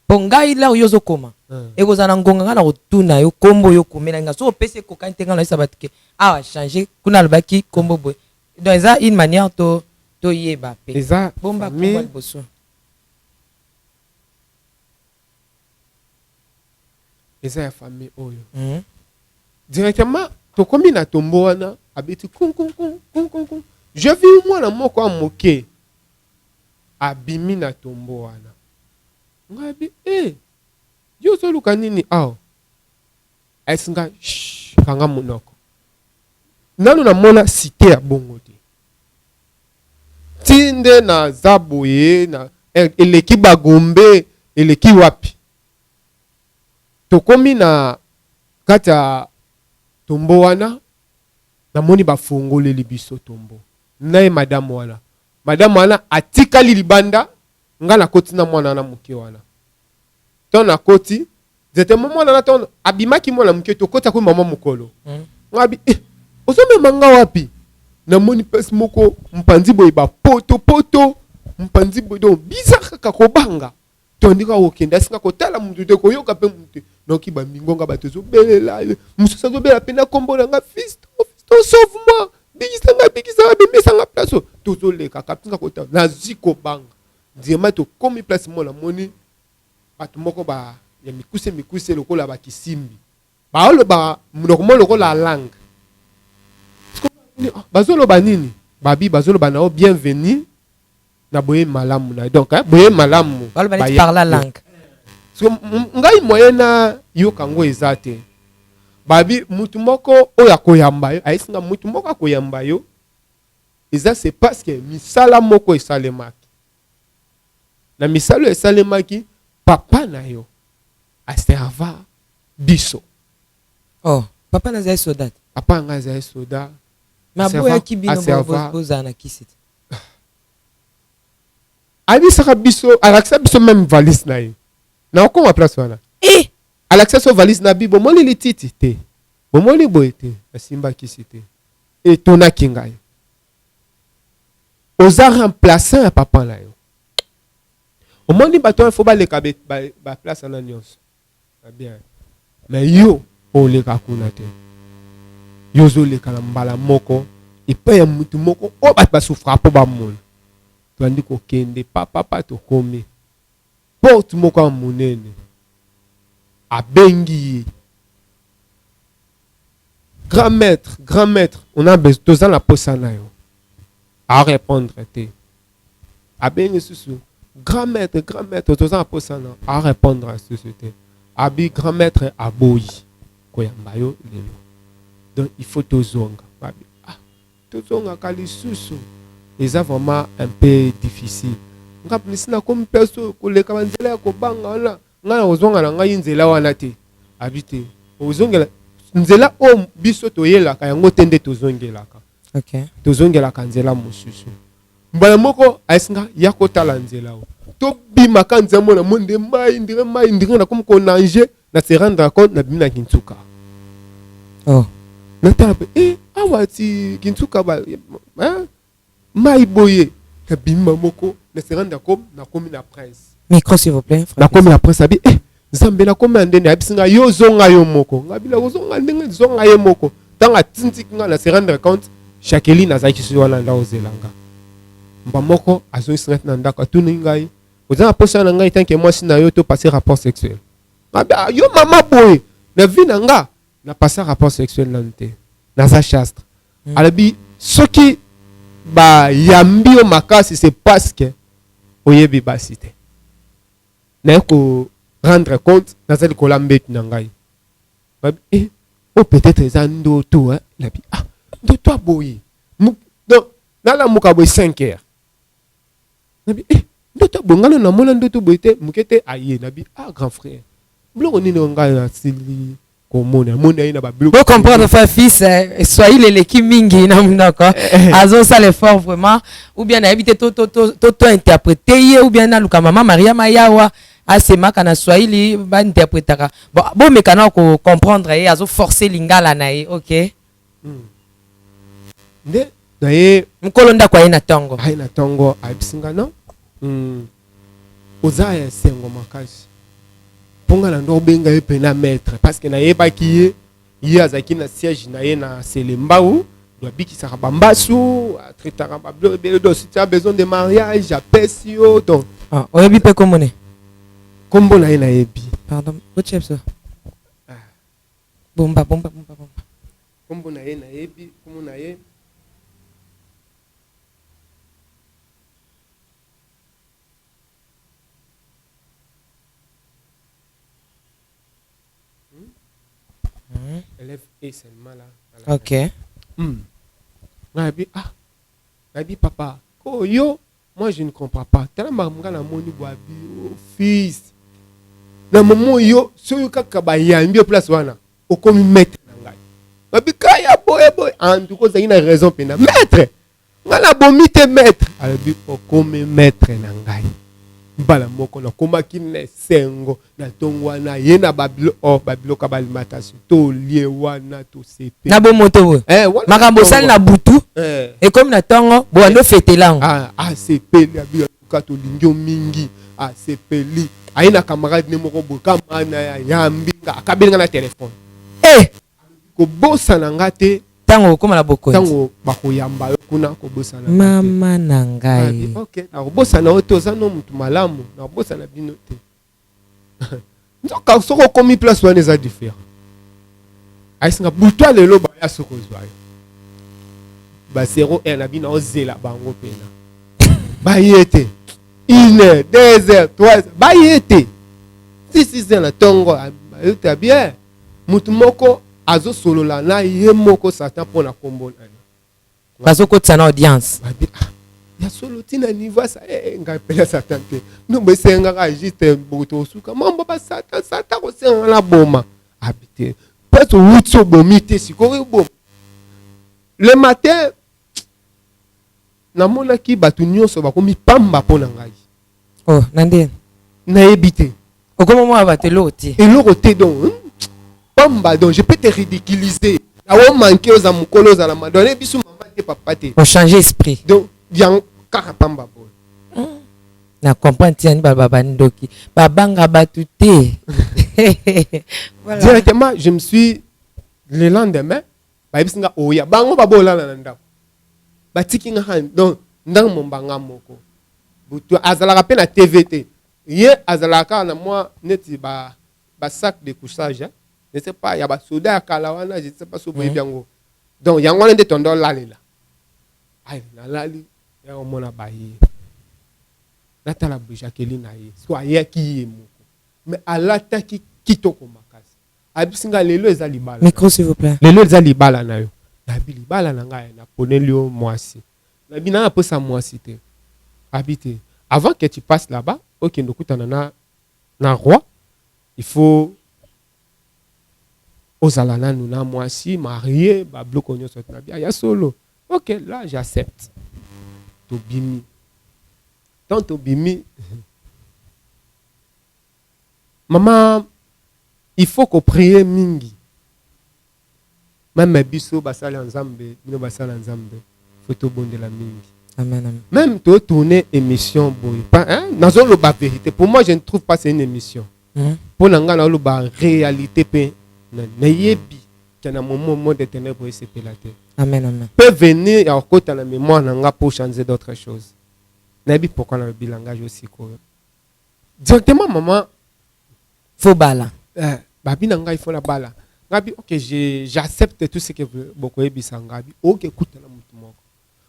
pongai la yozo koma et ko zana ngonga na otuna yo kombo yo komela nga so pese ko kante ngana isa batike awa changer kuna albaki kombo boy donc eza une manière to yeba pe eza bomba kombo boso eza ya famille oyo directement to komi na tombo wana abeti kun je vis moi na moko amoke abimi na tombo wana ngabi yo soluka nini aw esinga kanga monoko nanu na mona cité ya bongo te tinde na zaboye na eleki bagombe eleki wapi tokomi na kati ya tombo wana namoni bafungoleli biso tombo naye madame wana atikali libanda nga nakoti na mwana na moke wana to nakoti zete mwana na to abimaki mwana moke tokota ko mama mokolo ngabi ozomema nga wapi namoni pesi moko mpanzi boye poto mpanzi boye do bizarre kakobanga tondika okenda singa kotala mutu te koyoka pe mutu noki bamingonga bato zobelela mususa zobela pena kombo na nga fisto sauve moi bikisa bimisa nga place tozoleka kapinga kota nazi kobanga diema to komi place mona moni bato moko ba ya mikuse lokola bakisimbi baoloba munoko lokola langue bazoloba nini babi bazoloba nao bienvenue na boye malamu na donc boye malamu par la langue so ngai moyena yo kango ezate babi mutu moko oya koyamba yo aisinga mutu moko akoyamba yo eza c'est parce que misala moko esalemaki na misalo esalemaki papa na yo aserva biso papa na zai soda papa nga zai soda maboya kibino boza na kisite abisaka biso alakisa biso même valise na ye na okoma place wana alakisa so valise na bi bomoli lititi te bomoli boye te asimba kisi te etonaki ngai oza remplaçant ya papa na yo omoni bato wana fo baleka baplace wana nyonso bien mais yo oleka kuna te yo ozoleka na mbala moko epai ya mutu moko oyo bato basufra mpo bamona toandi kokende papa tokomi porte moko ya monene abengi ye grand maître on a besoin toza na posa na yo arépondre te abengi susu grand maître toza na posa na arépondre susu te abi grand maître aboyi koyamba yo lelo donc il faut tozonga babi tozongaka lisusu eza vraiment un peu difficile ngapi nisina komi peso koleka banzela ya kobanga wana ngai ozonga na ngai nzela wana te abi te ozongela nzela o biso toyelaka yango te nde tozongelaka tozongelaka nzela mosusu mbala moko ayesinga ya kotala nzela o tobimaka nzela mona monde mai ndire na komi konange na se rendre compte na bimi na Kintsuka natala pe awa ti Kintsuka mai boye kabima moko na se rendre compte na komi na prince micro s'il vous plaît na komi na prince abi nzambe na komi andene abisinga yo zonga yo moko ngabila kozonga ndenge zonga ye moko tanga tintiki nga na se rendre compte Jacqueline azaki so wana nda ozelanga mba moko azoisinga na ndako atuni ngai ozana posa na ngai tanke mwasi na yo to passer rapport sexuel ngabi yo mama boye na vie na nga na passer rapport sexuel na nte naza chastre alabi soki ba yambi o makasi c'est parce que oyebi basi te na ko rendre compte nazali kolambeti na ngai babi peut-être eza ndoto labi ndoto aboyi donc nalamuka boye 5 heures nabi ndoto bongalo na mona ndoto boye te mukete aye nabi grand frère blongo nini ngai na sili komona mona ina ba blongo pour comprendre frère fils soyez les qui mingi na munako azo ça l'effort vraiment ou bien na habité to interpréter ou bien na luka mama Maria Mayawa asemaka na Swahili ba interprétaka bon mekana ko comprendre et azo forcer lingala na ye OK nde na ye mkolonda kwa ina tongo haina tongo aibisinga no ozaya sengo makasi ponga na ndo benga ye pena maître parce que na ye baki ye azaki na siège na ye na Selembao doit bikisa bambasu traitera ba bleu do si tu as besoin de mariage apesi yo donc oyebi pe komone kombo na ye na yebi pardon ochep ça bomba kombo na ye na yebi kombo na ye élève et seulement là OK nabi nabi papa oh yo moi je ne comprends pas tala makambo na moni boabi oh fils na moment yo soyo kaka ba yambi place wana okomi maître na ngai babika ya boye en tout cas il a raison pena maître ngala bomite maître abi okomi maître na ngai bala moko na komaki na sengo na tongwana ye na babilo ka balimatation to lie wana to sepe na bomoto makambo sali na butu et comme na tongo bo ando fetelango sepe ya bi ka to lingio mingi sepeli aina camarade ne moko bo kama na yambi akabenga na téléphone ko bosa na ngate tango koma na boko tango bakoyamba kuna ko bosa na mama na ngai OK na ko bosa na oto za no mutu malamu na bosa na bino te nzoka soko komi place wana za différent aisinga butwa lelo ba ya soko zwayo ba 0 na bino ozela bango pena ba yete 1 heure 2 heures 3 heures ba yete 6 heures na tongo ayuta bien mutu moko azo solola na ye moko satan pona kombo na bazo kotsa na audience ya solo tina niveau sa nga pela satan te no besenga ka juste boto suka mambo ba satan ko senga na boma habité peut wutso bomite sikori bom le matin na mona ki batu nyonso bakomi pamba pona ngai oh nande na ebité okomo mo abatelo ti eloko te donc pamba donc je peux te ridiculiser na wo manquer aux amukolo za la madone bisu mama te papa te pour changer esprit donc bien kaka pamba bo na comprendre tiani baba ndoki babanga batu te voilà directement je me suis le lendemain ba bisinga oya bango babola na ndako batiki nga han donc ndang mombanga moko butu azalaka pe na TVT ye azalaka na moi neti ba sac de couchage je ne sais pas, il y a des soldats à Kalawana, je ne sais pas si vous voyez bien. Donc, il y a un de tondor là. Aïe, là, il y a un monde à bailler. Là, tu as la bouche à Kelina. Soit il y a qui est mou. Mais à la ta qui quitte au Komakas. Abisinga, les lois zalibala. Micro, s'il vous plaît. Les lois zalibala na yo. La bilibala na nga, na ponelio moisi. La bina a peu sa moisité. Habité. Avant que tu passes là-bas, ok, nous écoutons na roi, il faut. Ozalana nous na moi si marié ba bloco nyo sot na bia ya solo. OK, là j'accepte. Tobimi. Tant tobimi. Maman, il faut qu'on prie mingi. Même biso basala nzambe, bino basala nzambe. Faut to bonde la mingi. Amen, amen. Même to tourner émission boy. Pas hein, nazo lo ba vérité. Pour moi je ne trouve pas c'est une émission. Pour nanga na lo ba réalité pe Nayebi qui a un moment de ténèbres et c'est pélaté. Amen, amen. Peut venir à côté de la mémoire pour changer d'autres choses. Nayebi pourquoi on a le langage aussi quoi. Directement maman faut bala. Babi nanga il faut la bala. Ngabi OK, j'accepte tout ce que beaucoup ebi sangabi. OK, écoute la mutu moko.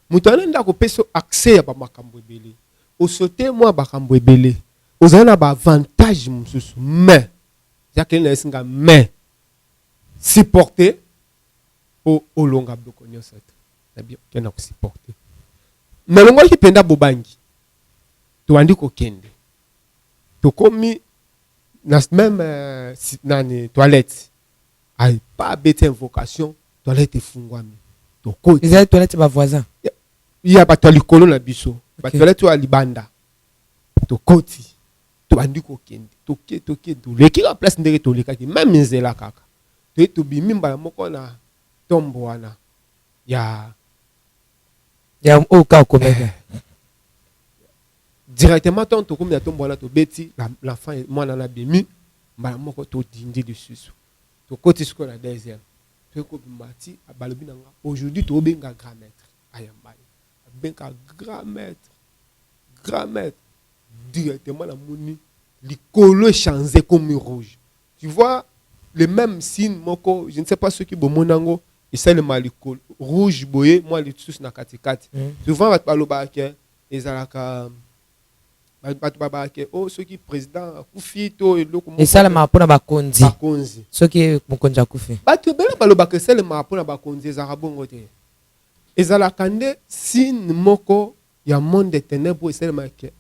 Mutu anenda ko peso accès ya ba makambo ebele. O sauter moi ba makambo ebele. Ozana ba avantage mususu mais Jacqueline na singa mais supporter pour olonga bloko nyonso na bien kena ko supporter na longo ki penda bobangi to andi ko kende to komi na même nani toilette ay pas bête invocation toilette fungwami to ko les toilettes ba voisin ya ba to likolo na biso ba toilette wa libanda to koti to andi ko kende to ke to leki la place ndeke to lekaki même nzela kaka to bimimba moko na tombo wana ya oka komeka directement to comme na tombo wana to beti l'enfant mwana na bimi mbala moko to dindi dessus to koti ce qu'on a deuxième to ko bimati abalobi nanga aujourd'hui to benga grand maître ayamba benga grand maître directement la moni likolo changé comme rouge tu vois le même signe moko je ne sais pas ce qui bomonango et c'est le maliko rouge boye moi les tous na katikati souvent va baloba ke ezalaka ba ke oh ceux qui président kufi to eloko et ça le mapona bakonzi ceux qui mokonza kufi ba to bela baloba ke c'est le mapona bakonzi ezalaka bongo te ezalaka nde signe moko il y a monde des ténèbres, c'est le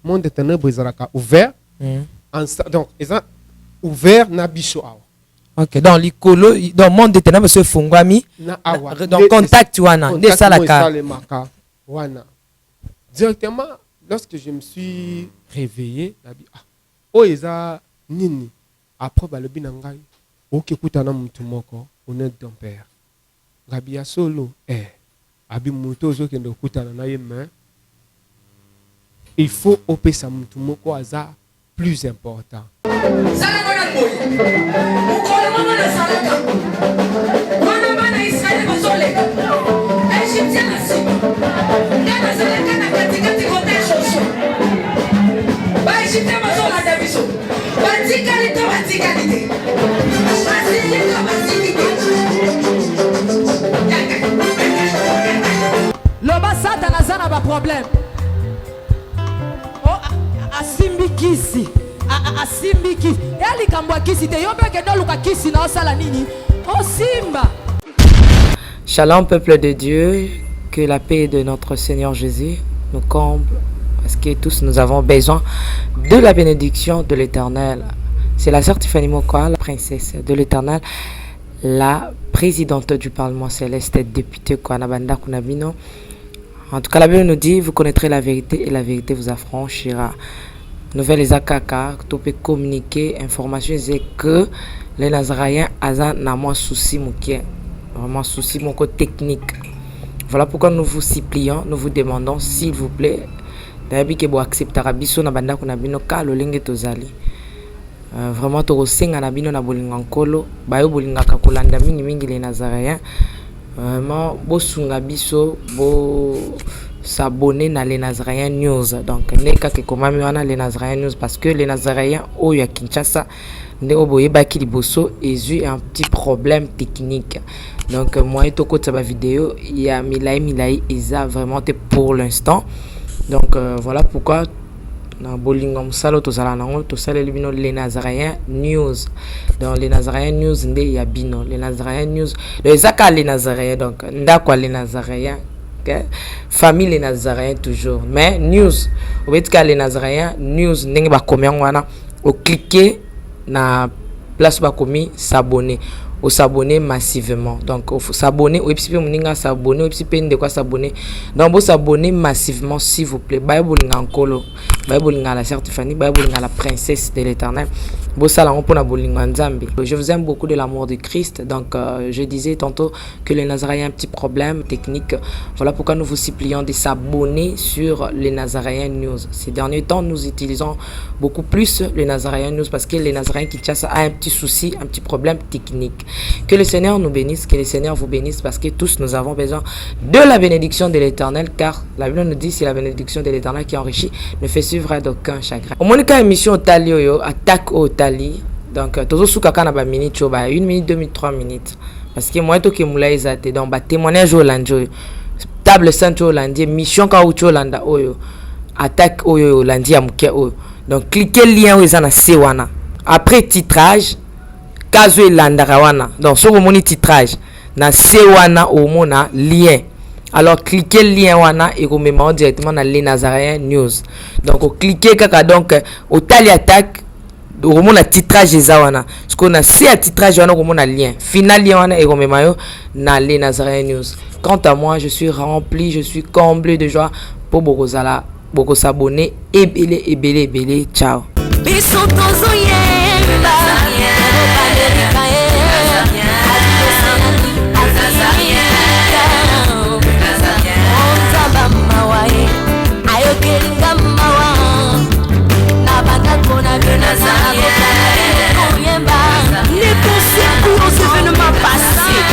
monde des ténèbres, ils ont ouvert. Donc, ils ont ouvert na biso awa. Ok, dans l'icolo, dans le monde des ténèbres, ce fongwami, dans contact, wana, de salaka. Directement, lorsque je me suis réveillé, je me dit, oh, ils ont nini. Après, le binangai, ok, kutana mutumoko, on est ton père. Gabi ya solo, abi muto zo kendo kutana na yema. Il faut opérer sa mutumoko aza plus important. Loba Satan azana ba problème. Oh, asimbi kisi. Asimbi kisi. Eli kambwa kisi te yobe ke doluka kisi na osala nini? Oh simba. Shalom peuple de Dieu, que la paix de notre Seigneur Jésus nous comble parce que tous nous avons besoin de la bénédiction de l'Éternel. C'est la sœur Tiffany Mokoa, la princesse de l'Éternel, la présidente du Parlement céleste, députée Kwanabanda Kunabino. En tout cas, la Bible nous dit, vous connaîtrez la vérité et la vérité vous affranchira. Nouvelle Ezakaka, tu peux communiquer, information, c'est que les Nazaréens ont moins souci, vraiment souci, mon côté technique. Voilà pourquoi nous vous supplions, nous vous demandons, s'il vous plaît, d'ailleurs que vous accepterez Abisso na banda kunabino ka lo lenge tozali. Vraiment to senga na bino na bolinga nkolo, bayo bolinga ka kolanda mingi les Nazaréens. Vraiment bosunga biso bo s'abonner na les Nazaréens News. Donc neka ke komami wana les Nazaréens News parce que les Nazaréens oyo ya Kinshasa nde oboye baki liboso ezu un petit problème technique. Donc moi et toko tsaba vidéo il y a milai eza vraiment pour l'instant. Donc voilà pourquoi na bolinga musalo tozala nango tosala libino les Nazaréens News. Dans les Nazaréens News nde ya bino les Nazaréens News les aka les Nazaréens donc ndakwa les Nazaréens famille les Nazaréens toujours mais news au betka les Nazaréens News ndenge ba komya wana o cliquer na place ba komi s'abonner au s'abonner massivement donc il faut s'abonner ou puis moninga s'abonner ou puis de quoi s'abonner donc vous s'abonner massivement s'il vous plaît bible ngakolo bible ngala sœur Tiffany bible ngala princesse de l'Éternel je vous aime beaucoup de l'amour de Christ. Donc je disais tantôt que les Nazaréens ont un petit problème technique. Voilà pourquoi nous vous supplions de s'abonner sur les Nazaréens News. Ces derniers temps, nous utilisons beaucoup plus les Nazaréens News parce que les Nazaréens Kinshasa a un petit souci, un petit problème technique. Que le Seigneur nous bénisse, que le Seigneur vous bénisse parce que tous nous avons besoin de la bénédiction de l'Éternel car la Bible nous dit c'est la bénédiction de l'Éternel qui enrichit ne fait suivre d'aucun chagrin. Au moins quand émission Talio attaque au Tali donc toujours sous kaka ba minute choba 1 minute 2 minutes 3 minutes parce que moi to ke mula ezate donc ba témoignage Hollande table sainte Hollande mission ka ucho Hollande oyo attaque oyo Hollande ya muke oyo donc cliquez lien oyo za na se wana après titrage kazo elandaka wana donc so ko moni titrage na se wana o mona lien. Alors cliquez le lien wana et vous mettez directement dans les Nazaréens News. Donc cliquez kaka donc au tali attaque au moment titrage wana. Ce qu'on a c'est à titrage wana au moment lien. Final lien wana et vous mettez dans les Nazaréens News. Quant à moi, je suis rempli, je suis comblé de joie pour beaucoup s'abonner et belé ciao.